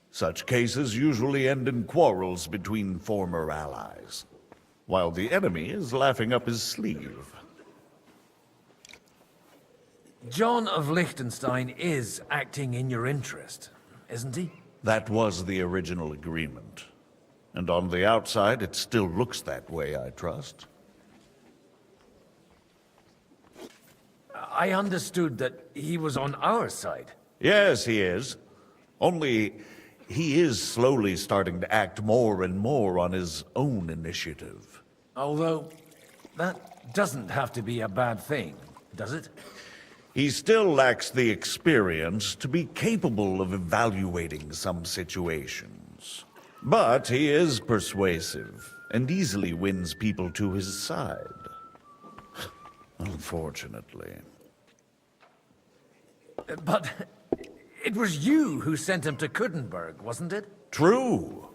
Such cases usually end in quarrels between former allies, while the enemy is laughing up his sleeve. John of Liechtenstein is acting in your interest, isn't he? That was the original agreement. And on the outside, it still looks that way, I trust. I understood that he was on our side. Yes, he is. Only, he is slowly starting to act more and more on his own initiative. Although, that doesn't have to be a bad thing, does it? He still lacks the experience to be capable of evaluating some situations. But he is persuasive, and easily wins people to his side. Unfortunately. But it was you who sent him to Kuttenberg, wasn't it? True.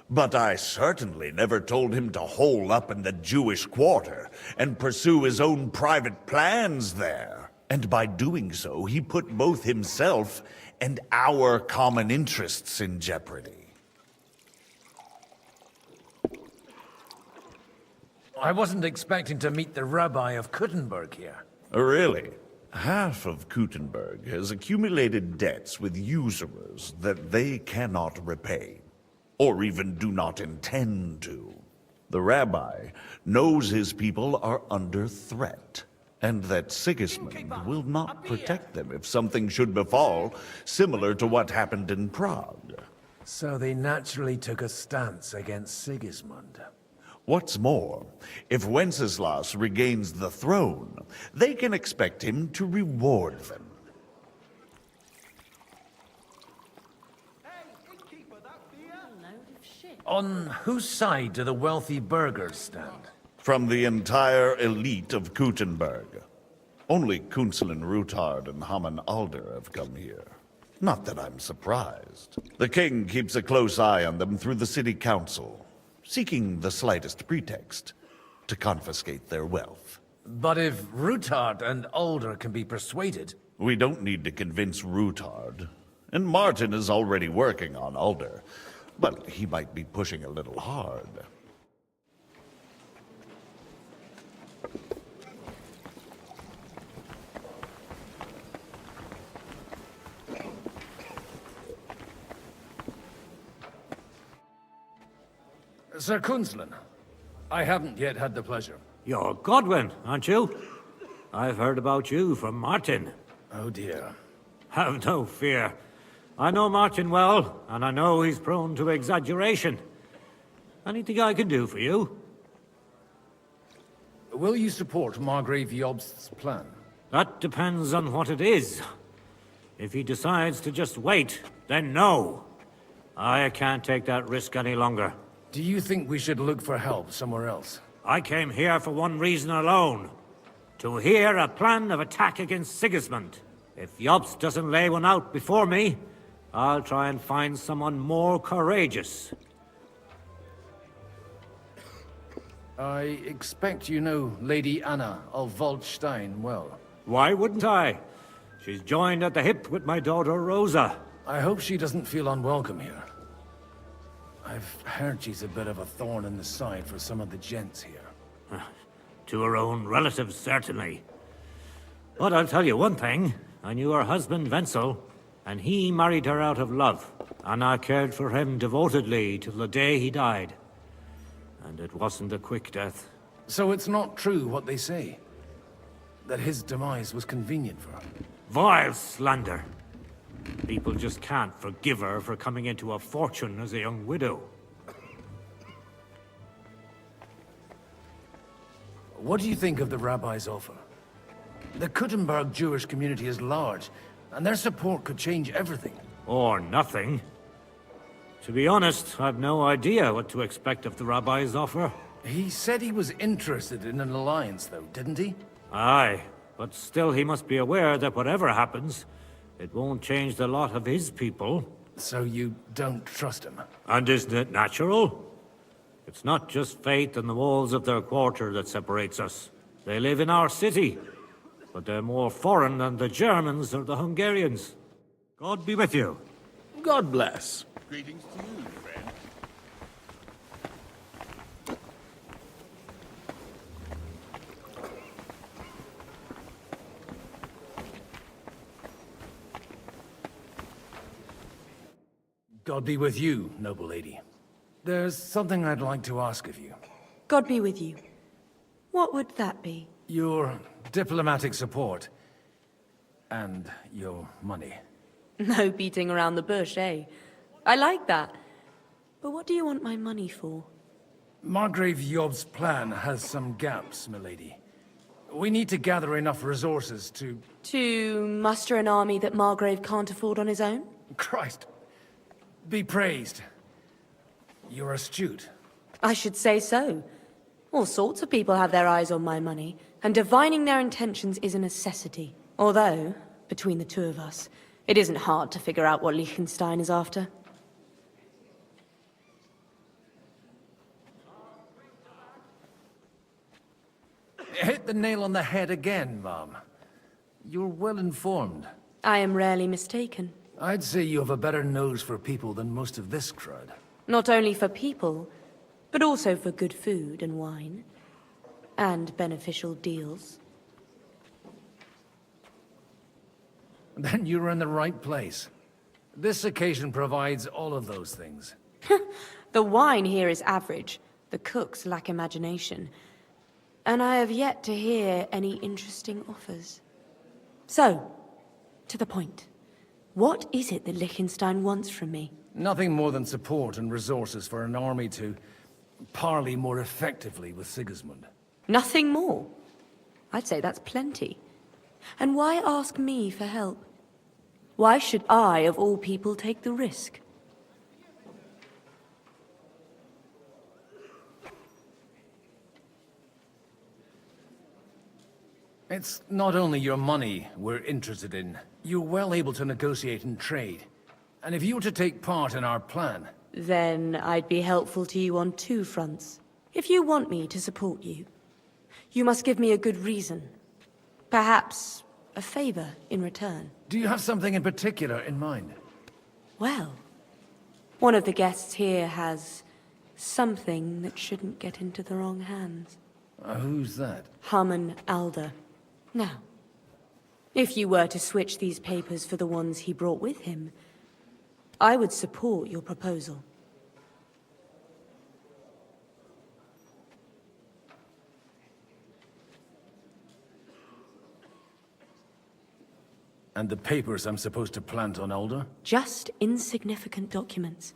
But I certainly never told him to hole up in the Jewish quarter and pursue his own private plans there. And by doing so, he put both himself and our common interests in jeopardy. I wasn't expecting to meet the rabbi of Kuttenberg here. Really? Half of Kuttenberg has accumulated debts with usurers that they cannot repay, or even do not intend to. The rabbi knows his people are under threat, and that Sigismund will not protect them if something should befall, similar to what happened in Prague. So they naturally took a stance against Sigismund. What's more, if Wenceslas regains the throne, they can expect him to reward them. On whose side do the wealthy burghers stand? From the entire elite of Kuttenberg. Only Kunzelin Rutard and Haman Alder have come here. Not that I'm surprised. The king keeps a close eye on them through the city council, seeking the slightest pretext to confiscate their wealth. But if Rutard and Alder can be persuaded... We don't need to convince Rutard. And Martin is already working on Alder. But he might be pushing a little hard. Sir Kunzlin, I haven't yet had the pleasure. You're Godwin, aren't you? I've heard about you from Martin. Oh dear. Have no fear. I know Martin well, and I know he's prone to exaggeration. Anything I can do for you? Will you support Margrave Jobst's plan? That depends on what it is. If he decides to just wait, then no. I can't take that risk any longer. Do you think we should look for help somewhere else? I came here for one reason alone. To hear a plan of attack against Sigismund. If Jobst doesn't lay one out before me, I'll try and find someone more courageous. I expect you know Lady Anna of Waldstein well. Why wouldn't I? She's joined at the hip with my daughter Rosa. I hope she doesn't feel unwelcome here. I've heard she's a bit of a thorn in the side for some of the gents here. To her own relatives, certainly. But I'll tell you one thing. I knew her husband, Wenzel, and he married her out of love. And I cared for him devotedly till the day he died. And it wasn't a quick death. So it's not true what they say? That his demise was convenient for her? Vile slander. People just can't forgive her for coming into a fortune as a young widow. What do you think of the rabbi's offer? The Kuttenberg Jewish community is large, and their support could change everything. Or nothing. To be honest, I've no idea what to expect of the rabbi's offer. He said he was interested in an alliance, though, didn't he? Aye, but still he must be aware that whatever happens, it won't change the lot of his people. So you don't trust him? And isn't it natural? It's not just fate and the walls of their quarter that separates us. They live in our city. but they're more foreign than the Germans or the Hungarians. God be with you. God bless. Greetings to you, friend. God be with you, noble lady. There's something I'd like to ask of you. God be with you. What would that be? Your diplomatic support. And your money. No beating around the bush, eh? I like that. But what do you want my money for? Margrave Yob's plan has some gaps, milady. We need to gather enough resources to... To muster an army that Margrave can't afford on his own? Christ. Be praised. You're astute. I should say so. All sorts of people have their eyes on my money, and divining their intentions is a necessity. Although, between the two of us, it isn't hard to figure out what Liechtenstein is after. Hit the nail on the head again, Mom. You're well informed. I am rarely mistaken. I'd say you have a better nose for people than most of this crowd. Not only for people, but also for good food and wine. And beneficial deals. Then you're in the right place. This occasion provides all of those things. The wine here is average. The cooks lack imagination. And I have yet to hear any interesting offers. So, to the point. What is it that Liechtenstein wants from me? Nothing more than support and resources for an army to parley more effectively with Sigismund. Nothing more? I'd say that's plenty. And why ask me for help? Why should I, of all people, take the risk? It's not only your money we're interested in. You're well able to negotiate and trade. And if you were to take part in our plan... Then I'd be helpful to you on two fronts. If you want me to support you, you must give me a good reason. Perhaps a favor in return. Do you have something in particular in mind? Well, one of the guests here has something that shouldn't get into the wrong hands. Who's that? Harman Alder. Now, if you were to switch these papers for the ones he brought with him, I would support your proposal. And the papers I'm supposed to plant on Alder? Just insignificant documents.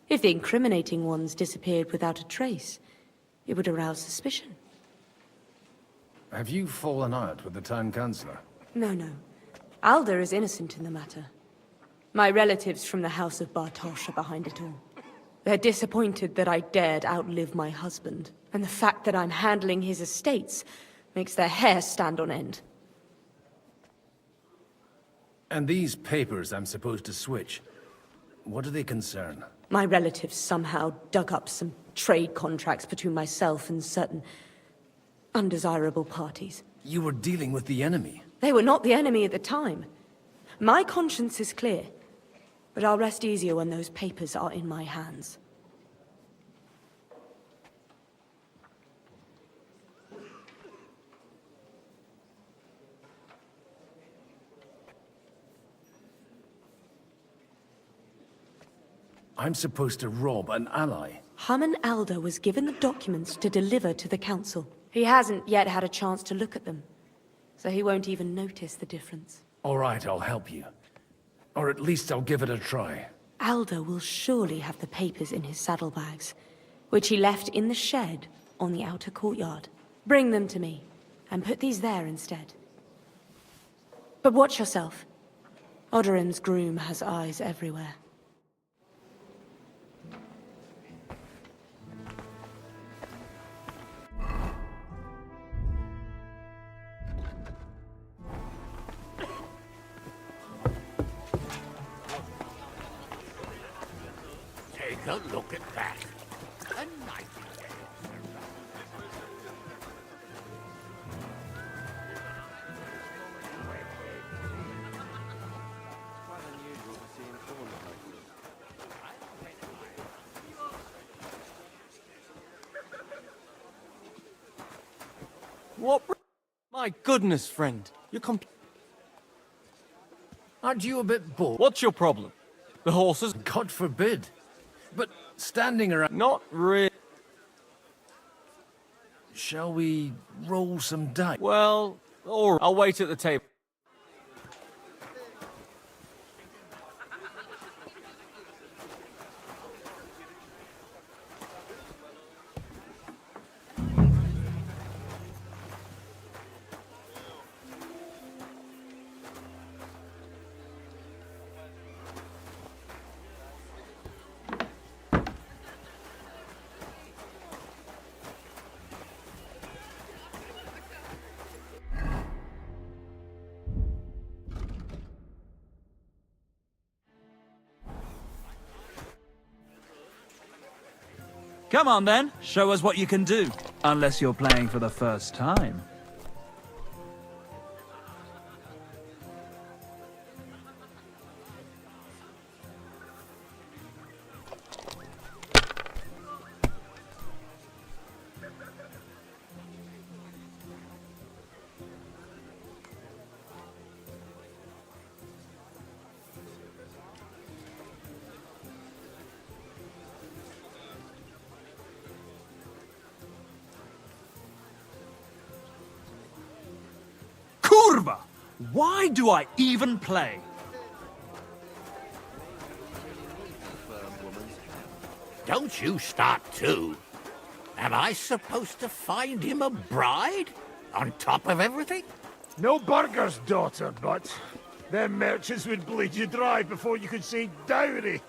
If the incriminating ones disappeared without a trace, it would arouse suspicion. Have you fallen out with the town councillor? No. Alder is innocent in the matter. My relatives from the House of Bartosz are behind it all. They're disappointed that I dared outlive my husband, and the fact that I'm handling his estates makes their hair stand on end. And these papers I'm supposed to switch, what do they concern? My relatives somehow dug up some trade contracts between myself and certain undesirable parties. You were dealing with the enemy. They were not the enemy at the time. My conscience is clear, but I'll rest easier when those papers are in my hands. I'm supposed to rob an ally. Harman Alder was given the documents to deliver to the council. He hasn't yet had a chance to look at them, so he won't even notice the difference. All right, I'll help you. Or at least I'll give it a try. Alder will surely have the papers in his saddlebags, which he left in the shed on the outer courtyard. Bring them to me, and put these there instead. But watch yourself. Odorim's groom has eyes everywhere. Take a look at that. A nightingale. What? My goodness, friend. Aren't you a bit bored? What's your problem? The horses? God forbid. But standing around... Not really. Shall we roll some dice? Well, all right. I'll wait at the table. Come on then, show us what you can do. Unless you're playing for the first time. Kurva! Why do I even play? Don't you start too. Am I supposed to find him a bride? On top of everything? No burger's daughter, but them merchants would bleed you dry before you could say dowry.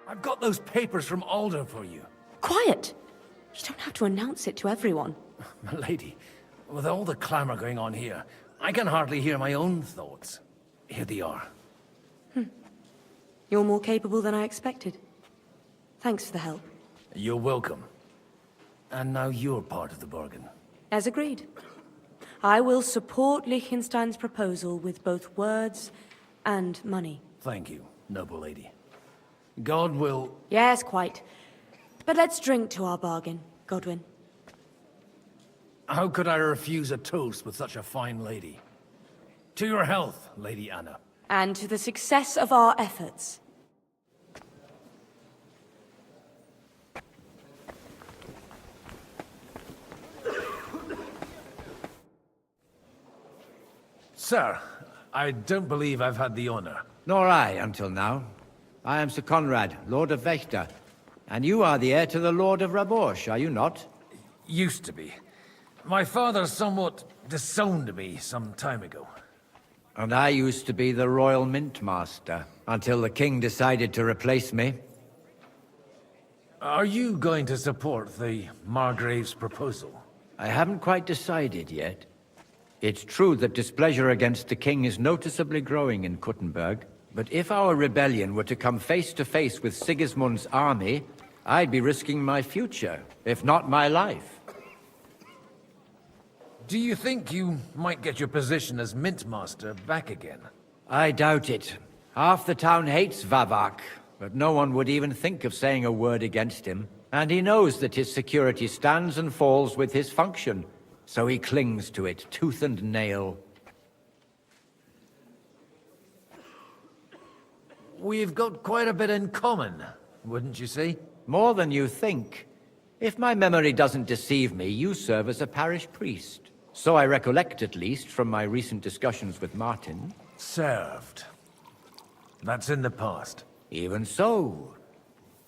I've got those papers from Alder for you. Quiet! You don't have to announce it to everyone. My lady, with all the clamor going on here, I can hardly hear my own thoughts. Here they are. You're more capable than I expected. Thanks for the help. You're welcome. And now you're part of the bargain. As agreed. I will support Liechtenstein's proposal with both words and money. Thank you, noble lady. God will... Yes, quite. But let's drink to our bargain, Godwin. How could I refuse a toast with such a fine lady? To your health, Lady Anna. And to the success of our efforts. Sir, I don't believe I've had the honor. Nor I, until now. I am Sir Conrad, Lord of Wächter. And you are the heir to the Lord of Raborsch, are you not? Used to be. My father somewhat disowned me some time ago. And I used to be the Royal Mint Master, until the King decided to replace me. Are you going to support the Margrave's proposal? I haven't quite decided yet. It's true that displeasure against the King is noticeably growing in Kuttenberg, but if our rebellion were to come face to face with Sigismund's army, I'd be risking my future, if not my life. Do you think you might get your position as Mint Master back again? I doubt it. Half the town hates Vavak, but no one would even think of saying a word against him. And he knows that his security stands and falls with his function, so he clings to it, tooth and nail. We've got quite a bit in common, wouldn't you say? More than you think. If my memory doesn't deceive me, you serve as a parish priest. So I recollect, at least, from my recent discussions with Martin. Served. That's in the past. Even so.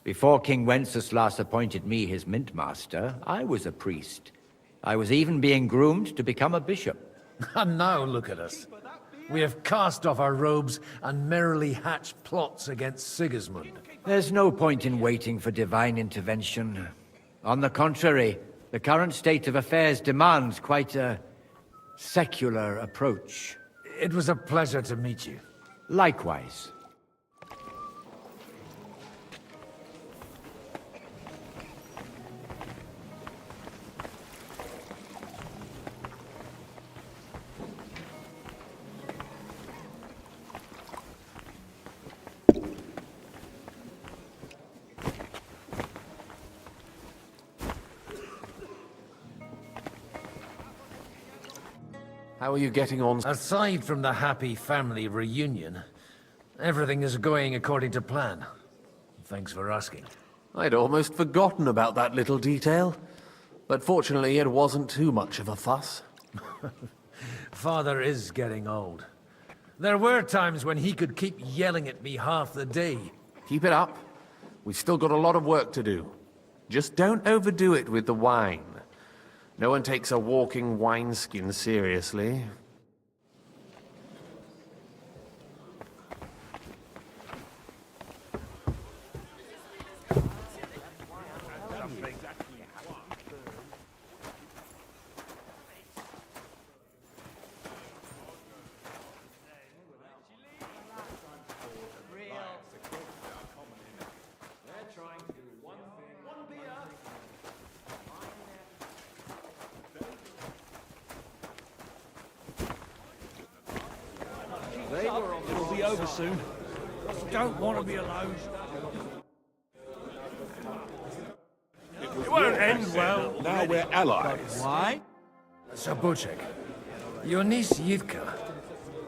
Before King Wenceslas appointed me his mint master, I was a priest. I was even being groomed to become a bishop. And now look at us. We have cast off our robes and merrily hatched plots against Sigismund. There's no point in waiting for divine intervention. On the contrary, the current state of affairs demands quite a secular approach. It was a pleasure to meet you. Likewise. How are you getting on? Aside from the happy family reunion, everything is going according to plan. Thanks for asking. I'd almost forgotten about that little detail. But fortunately, it wasn't too much of a fuss. Father is getting old. There were times when he could keep yelling at me half the day. Keep it up. We've still got a lot of work to do. Just don't overdo it with the wine. No one takes a walking wineskin seriously. It'll be over soon. Don't want to be alone. It won't end well. Now we're allies. Why? Sir Bocek, your niece Yitka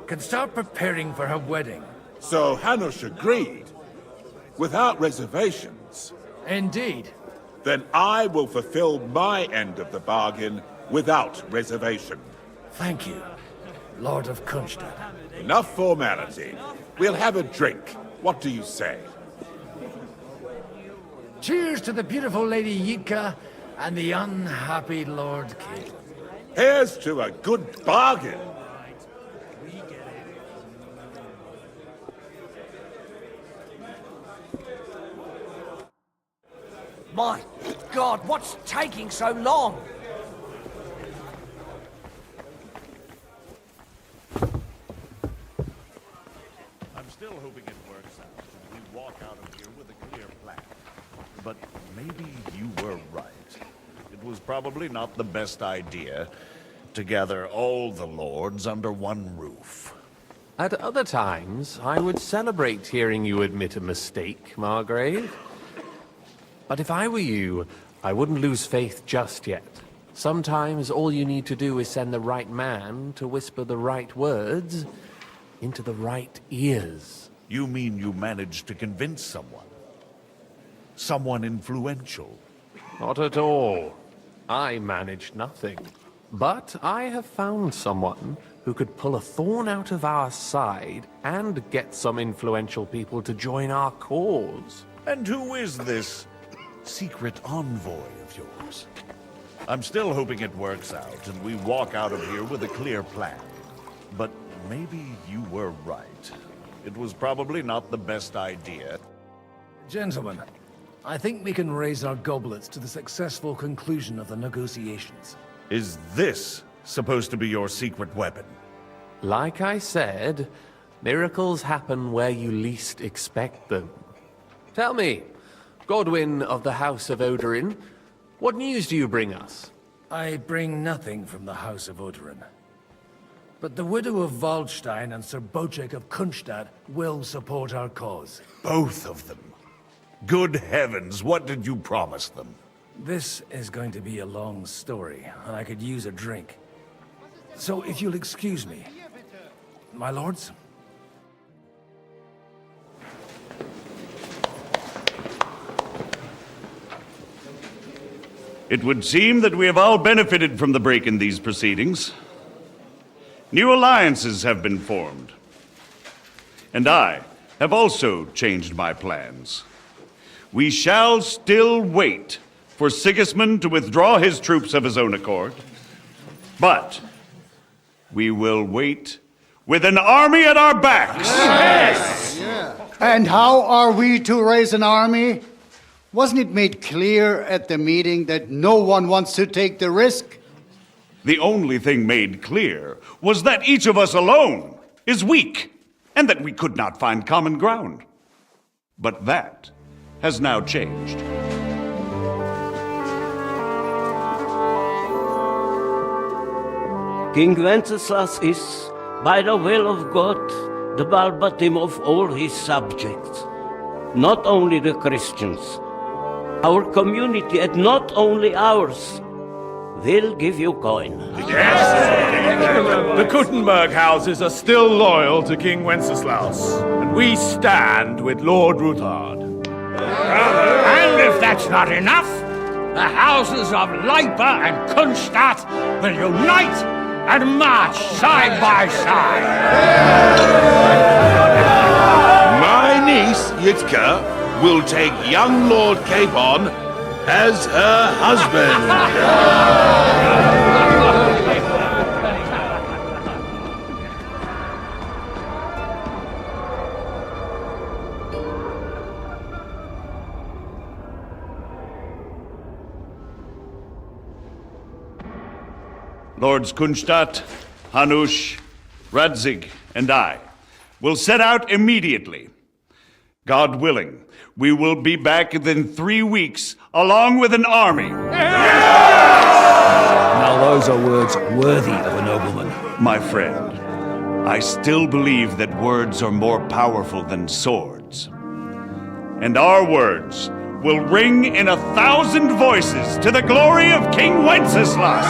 can start preparing for her wedding. So Hanush agreed, without reservations. Indeed. Then I will fulfill my end of the bargain without reservation. Thank you, Lord of Kunstad. Enough formality. We'll have a drink. What do you say? Cheers to the beautiful Lady Yitka and the unhappy Lord King. Here's to a good bargain. My God, what's taking so long? I'm still hoping it works out and we walk out of here with a clear plan. But maybe you were right. It was probably not the best idea to gather all the lords under one roof. At other times, I would celebrate hearing you admit a mistake, Margrave. But if I were you, I wouldn't lose faith just yet. Sometimes all you need to do is send the right man to whisper the right words into the right ears. You mean you managed to convince someone? Someone influential? Not at all. I managed nothing. But I have found someone who could pull a thorn out of our side and get some influential people to join our cause. And who is this secret envoy of yours? I'm still hoping it works out and we walk out of here with a clear plan. But maybe you were right. It was probably not the best idea. Gentlemen, I think we can raise our goblets to the successful conclusion of the negotiations. Is this supposed to be your secret weapon? Like I said, miracles happen where you least expect them. Tell me, Godwin of the House of Odorin, what news do you bring us? I bring nothing from the House of Odorin. But the widow of Waldstein and Sir Bocek of Kunstad will support our cause. Both of them? Good heavens, what did you promise them? This is going to be a long story, and I could use a drink. So if you'll excuse me, my lords? It would seem that we have all benefited from the break in these proceedings. New alliances have been formed. And I have also changed my plans. We shall still wait for Sigismund to withdraw his troops of his own accord. But we will wait with an army at our backs. Yes! And how are we to raise an army? Wasn't it made clear at the meeting that no one wants to take the risk? The only thing made clear was that each of us alone is weak, and that we could not find common ground. But that has now changed. King Wenceslas is, by the will of God, the Balbatim of all his subjects, not only the Christians. Our community, and not only ours, will give you coin. Yes! The Kuttenberg houses are still loyal to King Wenceslaus, and we stand with Lord Ruthard. And if that's not enough, the houses of Leipa and Kunstadt will unite and march side by side. My niece, Yitka, will take young Lord Capon as her husband. Lords Kunstadt, Hanush, Radzig, and I will set out immediately. God willing, we will be back within 3 weeks, along with an army. Now those are words worthy of a nobleman. My friend, I still believe that words are more powerful than swords. And our words will ring in 1,000 voices to the glory of King Wenceslas!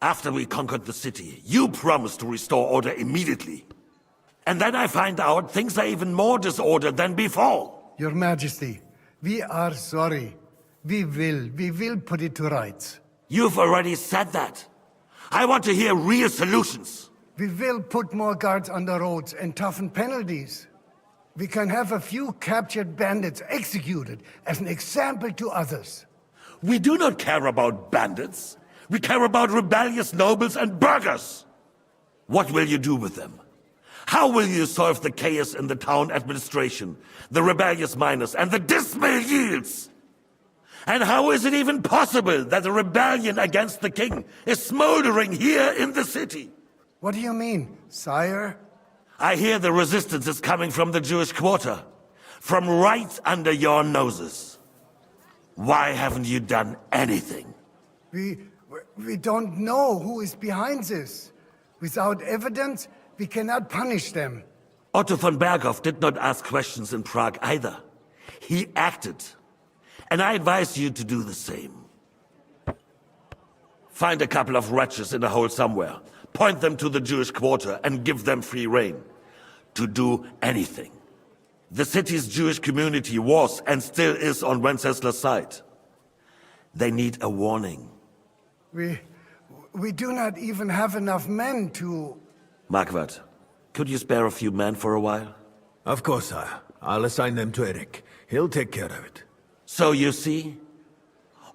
After we conquered the city, you promised to restore order immediately. And then I find out things are even more disordered than before. Your Majesty, we are sorry. We will put it to rights. You've already said that. I want to hear real solutions. We will put more guards on the roads and toughen penalties. We can have a few captured bandits executed as an example to others. We do not care about bandits. We care about rebellious nobles and burghers. What will you do with them? How will you solve the chaos in the town administration, the rebellious miners, and the dismal yields? And how is it even possible that a rebellion against the king is smoldering here in the city? What do you mean, sire? I hear the resistance is coming from the Jewish quarter, from right under your noses. Why haven't you done anything? We don't know who is behind this. Without evidence, we cannot punish them. Otto von Berghoff did not ask questions in Prague either. He acted. And I advise you to do the same. Find a couple of wretches in a hole somewhere, point them to the Jewish quarter, and give them free rein to do anything. The city's Jewish community was and still is on Wenceslas' side. They need a warning. We do not even have enough men to... Marquardt, could you spare a few men for a while? Of course, sire. I'll assign them to Eric. He'll take care of it. So you see?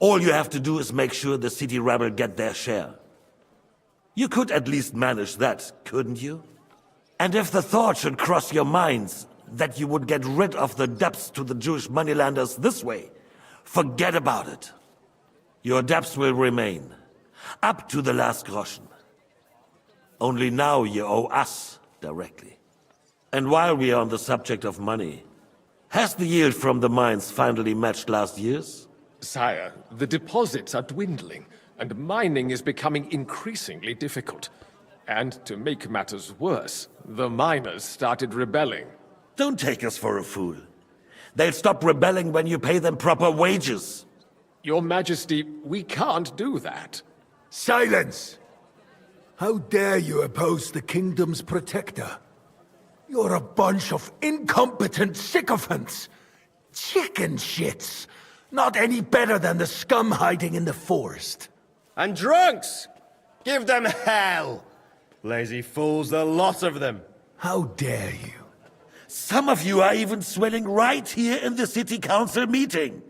All you have to do is make sure the city rebel get their share. You could at least manage that, couldn't you? And if the thought should cross your minds that you would get rid of the debts to the Jewish moneylenders this way, forget about it. Your debts will remain, up to the last groschen. Only now you owe us directly. And while we are on the subject of money, has the yield from the mines finally matched last year's? Sire, the deposits are dwindling, and mining is becoming increasingly difficult. And to make matters worse, the miners started rebelling. Don't take us for a fool. They'll stop rebelling when you pay them proper wages. Your Majesty, we can't do that. Silence! How dare you oppose the kingdom's protector? You're a bunch of incompetent sycophants! Chicken shits! Not any better than the scum hiding in the forest. And drunks! Give them hell! Lazy fools, the lot of them. How dare you? Some of you are even swelling right here in the city council meeting.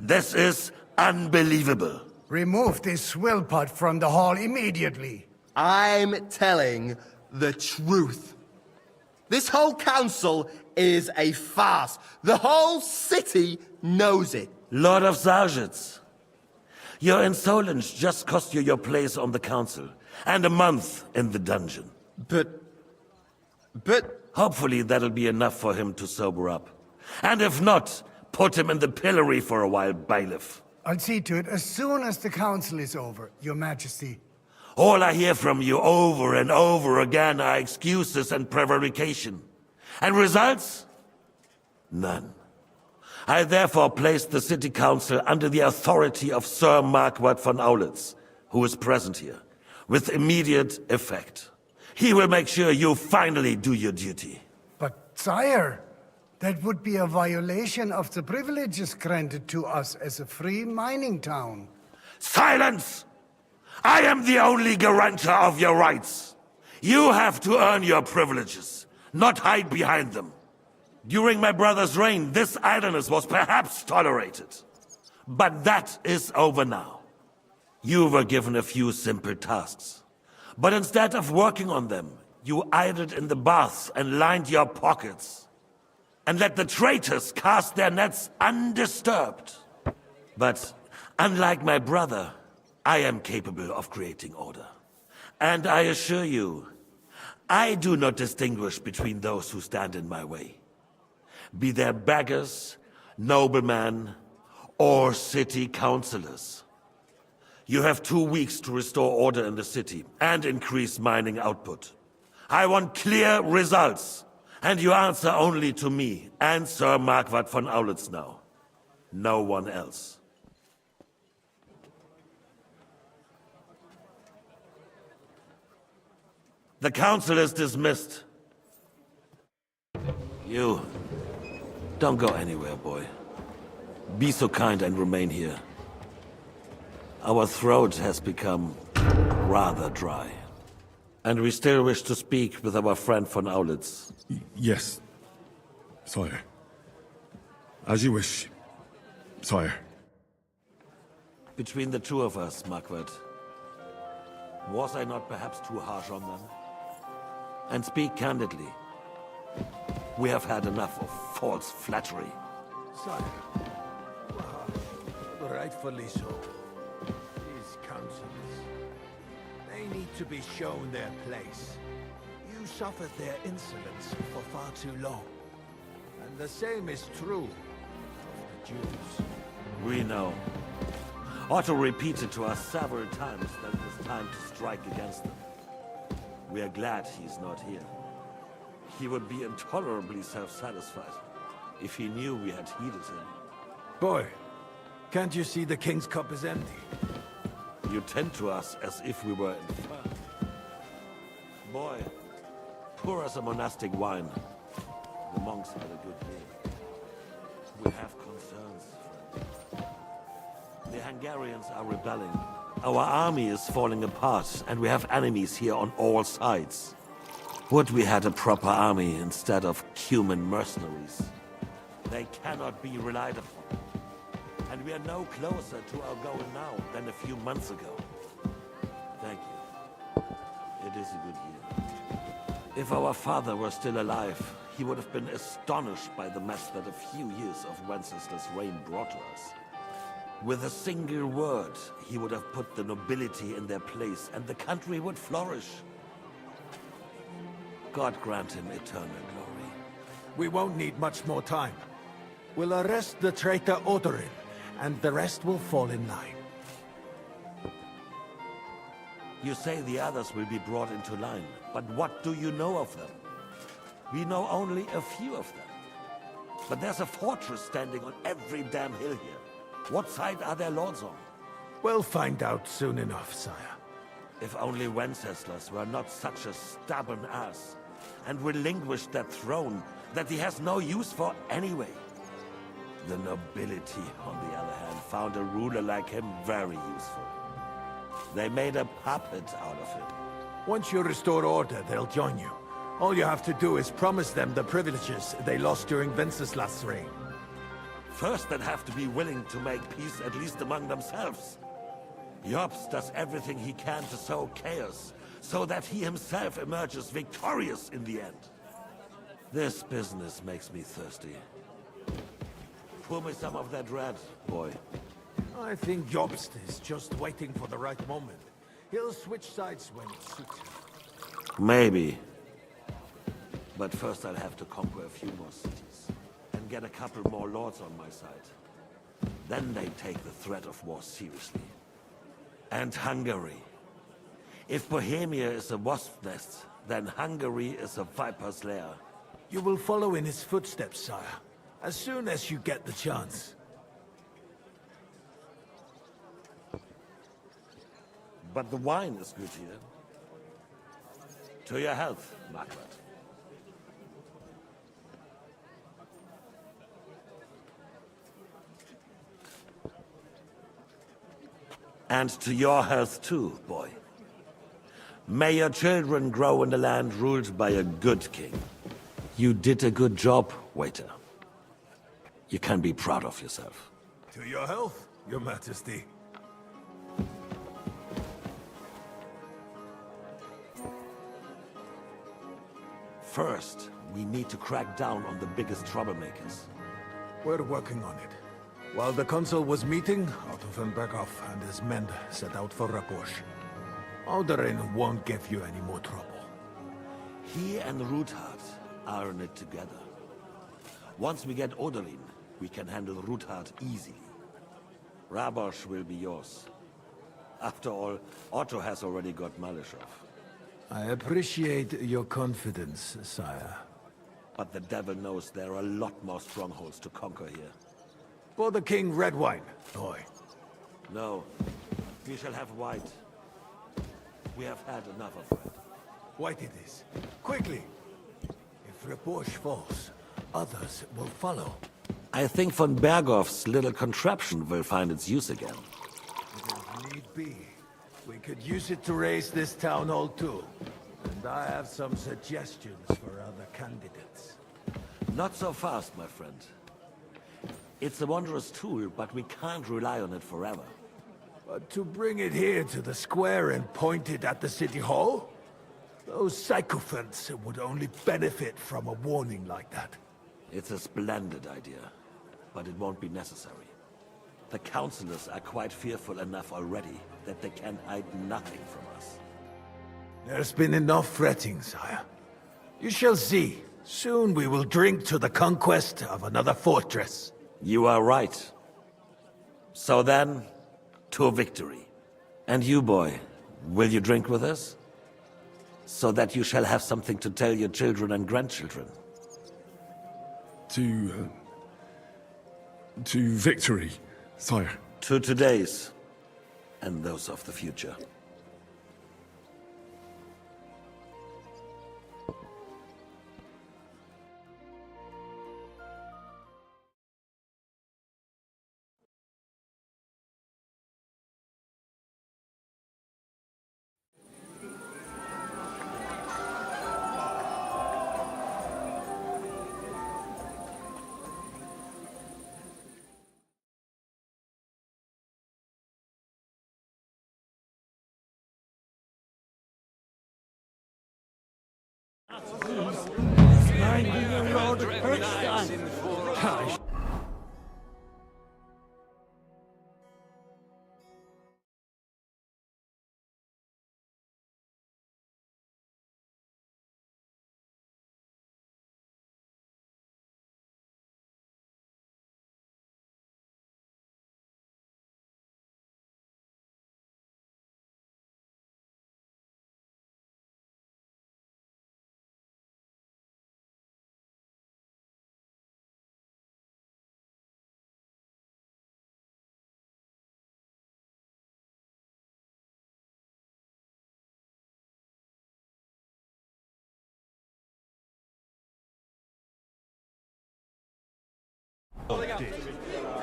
This is unbelievable. Remove this swillpot from the hall immediately. I'm telling the truth. This whole council is a farce. The whole city knows it. Lord of Sargents, your insolence just cost you your place on the council, and a month in the dungeon. But... Hopefully that'll be enough for him to sober up. And if not, put him in the pillory for a while, bailiff. I'll see to it as soon as the council is over, Your Majesty. All I hear from you over and over again are excuses and prevarication. And results? None. I therefore place the city council under the authority of Sir Marquardt von Aulitz, who is present here, with immediate effect. He will make sure you finally do your duty. But, sire, that would be a violation of the privileges granted to us as a free mining town. Silence! I am the only guarantor of your rights. You have to earn your privileges, not hide behind them. During my brother's reign, this idleness was perhaps tolerated. But that is over now. You were given a few simple tasks. But instead of working on them, you idled in the baths and lined your pockets. And let the traitors cast their nets undisturbed. But unlike my brother, I am capable of creating order. And I assure you, I do not distinguish between those who stand in my way. Be they beggars, noblemen, or city councillors. You have 2 weeks to restore order in the city and increase mining output. I want clear results, and you answer only to me and Sir Marquardt von Aulitz now. No one else. The council is dismissed. You, don't go anywhere, boy. Be so kind and remain here. Our throat has become rather dry. And we still wish to speak with our friend von Aulitz. Yes, sire. As you wish, sire. Between the two of us, Marquardt, was I not perhaps too harsh on them? And speak candidly, we have had enough of false flattery. Sire, rightfully so. These councillors, they need to be shown their place. You suffered their insolence for far too long. And the same is true of the Jews. We know. Otto repeated to us several times that it is time to strike against them. We are glad he's not here. He would be intolerably self-satisfied if he knew we had heeded him. Boy, can't you see the king's cup is empty? You tend to us as if we were infirm. Boy, pour us a monastic wine. The monks had a good meal. We have concerns, friend. The Hungarians are rebelling. Our army is falling apart, and we have enemies here on all sides. Would we had a proper army instead of human mercenaries? They cannot be relied upon. And we are no closer to our goal now than a few months ago. Thank you. It is a good year. If our father were still alive, he would have been astonished by the mess that a few years of Wenceslaus' reign brought to us. With a single word, he would have put the nobility in their place, and the country would flourish. God grant him eternal glory. We won't need much more time. We'll arrest the traitor Odorin, and the rest will fall in line. You say the others will be brought into line, but what do you know of them? We know only a few of them. But there's a fortress standing on every damn hill here. What side are their lords on? We'll find out soon enough, sire. If only Wenceslas were not such a stubborn ass, and relinquished that throne that he has no use for anyway. The nobility, on the other hand, found a ruler like him very useful. They made a puppet out of him. Once you restore order, they'll join you. All you have to do is promise them the privileges they lost during Wenceslas' reign. First, they'd have to be willing to make peace at least among themselves. Jobst does everything he can to sow chaos, so that he himself emerges victorious in the end. This business makes me thirsty. Pour me some of that red, boy. I think Jobst is just waiting for the right moment. He'll switch sides when it suits him. Maybe. But first I'll have to conquer a few more cities, and get a couple more lords on my side. Then they take the threat of war seriously. And Hungary. If Bohemia is a wasp's nest, then Hungary is a viper's lair. You will follow in his footsteps, sire, as soon as you get the chance. But the wine is good here. To your health, Margaret. And to your health too, boy. May your children grow in a land ruled by a good king. You did a good job, waiter. You can be proud of yourself. To your health, your majesty. First, we need to crack down on the biggest troublemakers. We're working on it. While the consul was meeting, Otto von Berghoff and his men set out for Raposh. Alderin won't give you any more trouble. He and Ruthard are in it together. Once we get Oderlin, we can handle Ruthard easily. Rabosh will be yours. After all, Otto has already got Malishov. I appreciate your confidence, sire. But the devil knows there are a lot more strongholds to conquer here. For the king, red wine, boy. No, we shall have white. We have had enough of red. White it is. Quickly! If Raposh falls, others will follow. I think von Berghoff's little contraption will find its use again. If need be, we could use it to raise this town hall too. And I have some suggestions for other candidates. Not so fast, my friend. It's a wondrous tool, but we can't rely on it forever. But to bring it here to the square and point it at the city hall? Those sycophants would only benefit from a warning like that. It's a splendid idea, but it won't be necessary. The councillors are quite fearful enough already that they can hide nothing from us. There's been enough fretting, sire. You shall see. Soon we will drink to the conquest of another fortress. You are right. So then, to victory. And you, boy, will you drink with us? So that you shall have something to tell your children and grandchildren. To victory, sire. To today's, and those of the future.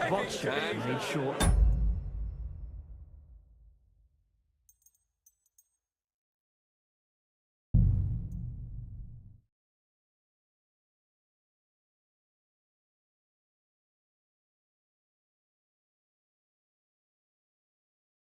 Botcha made short.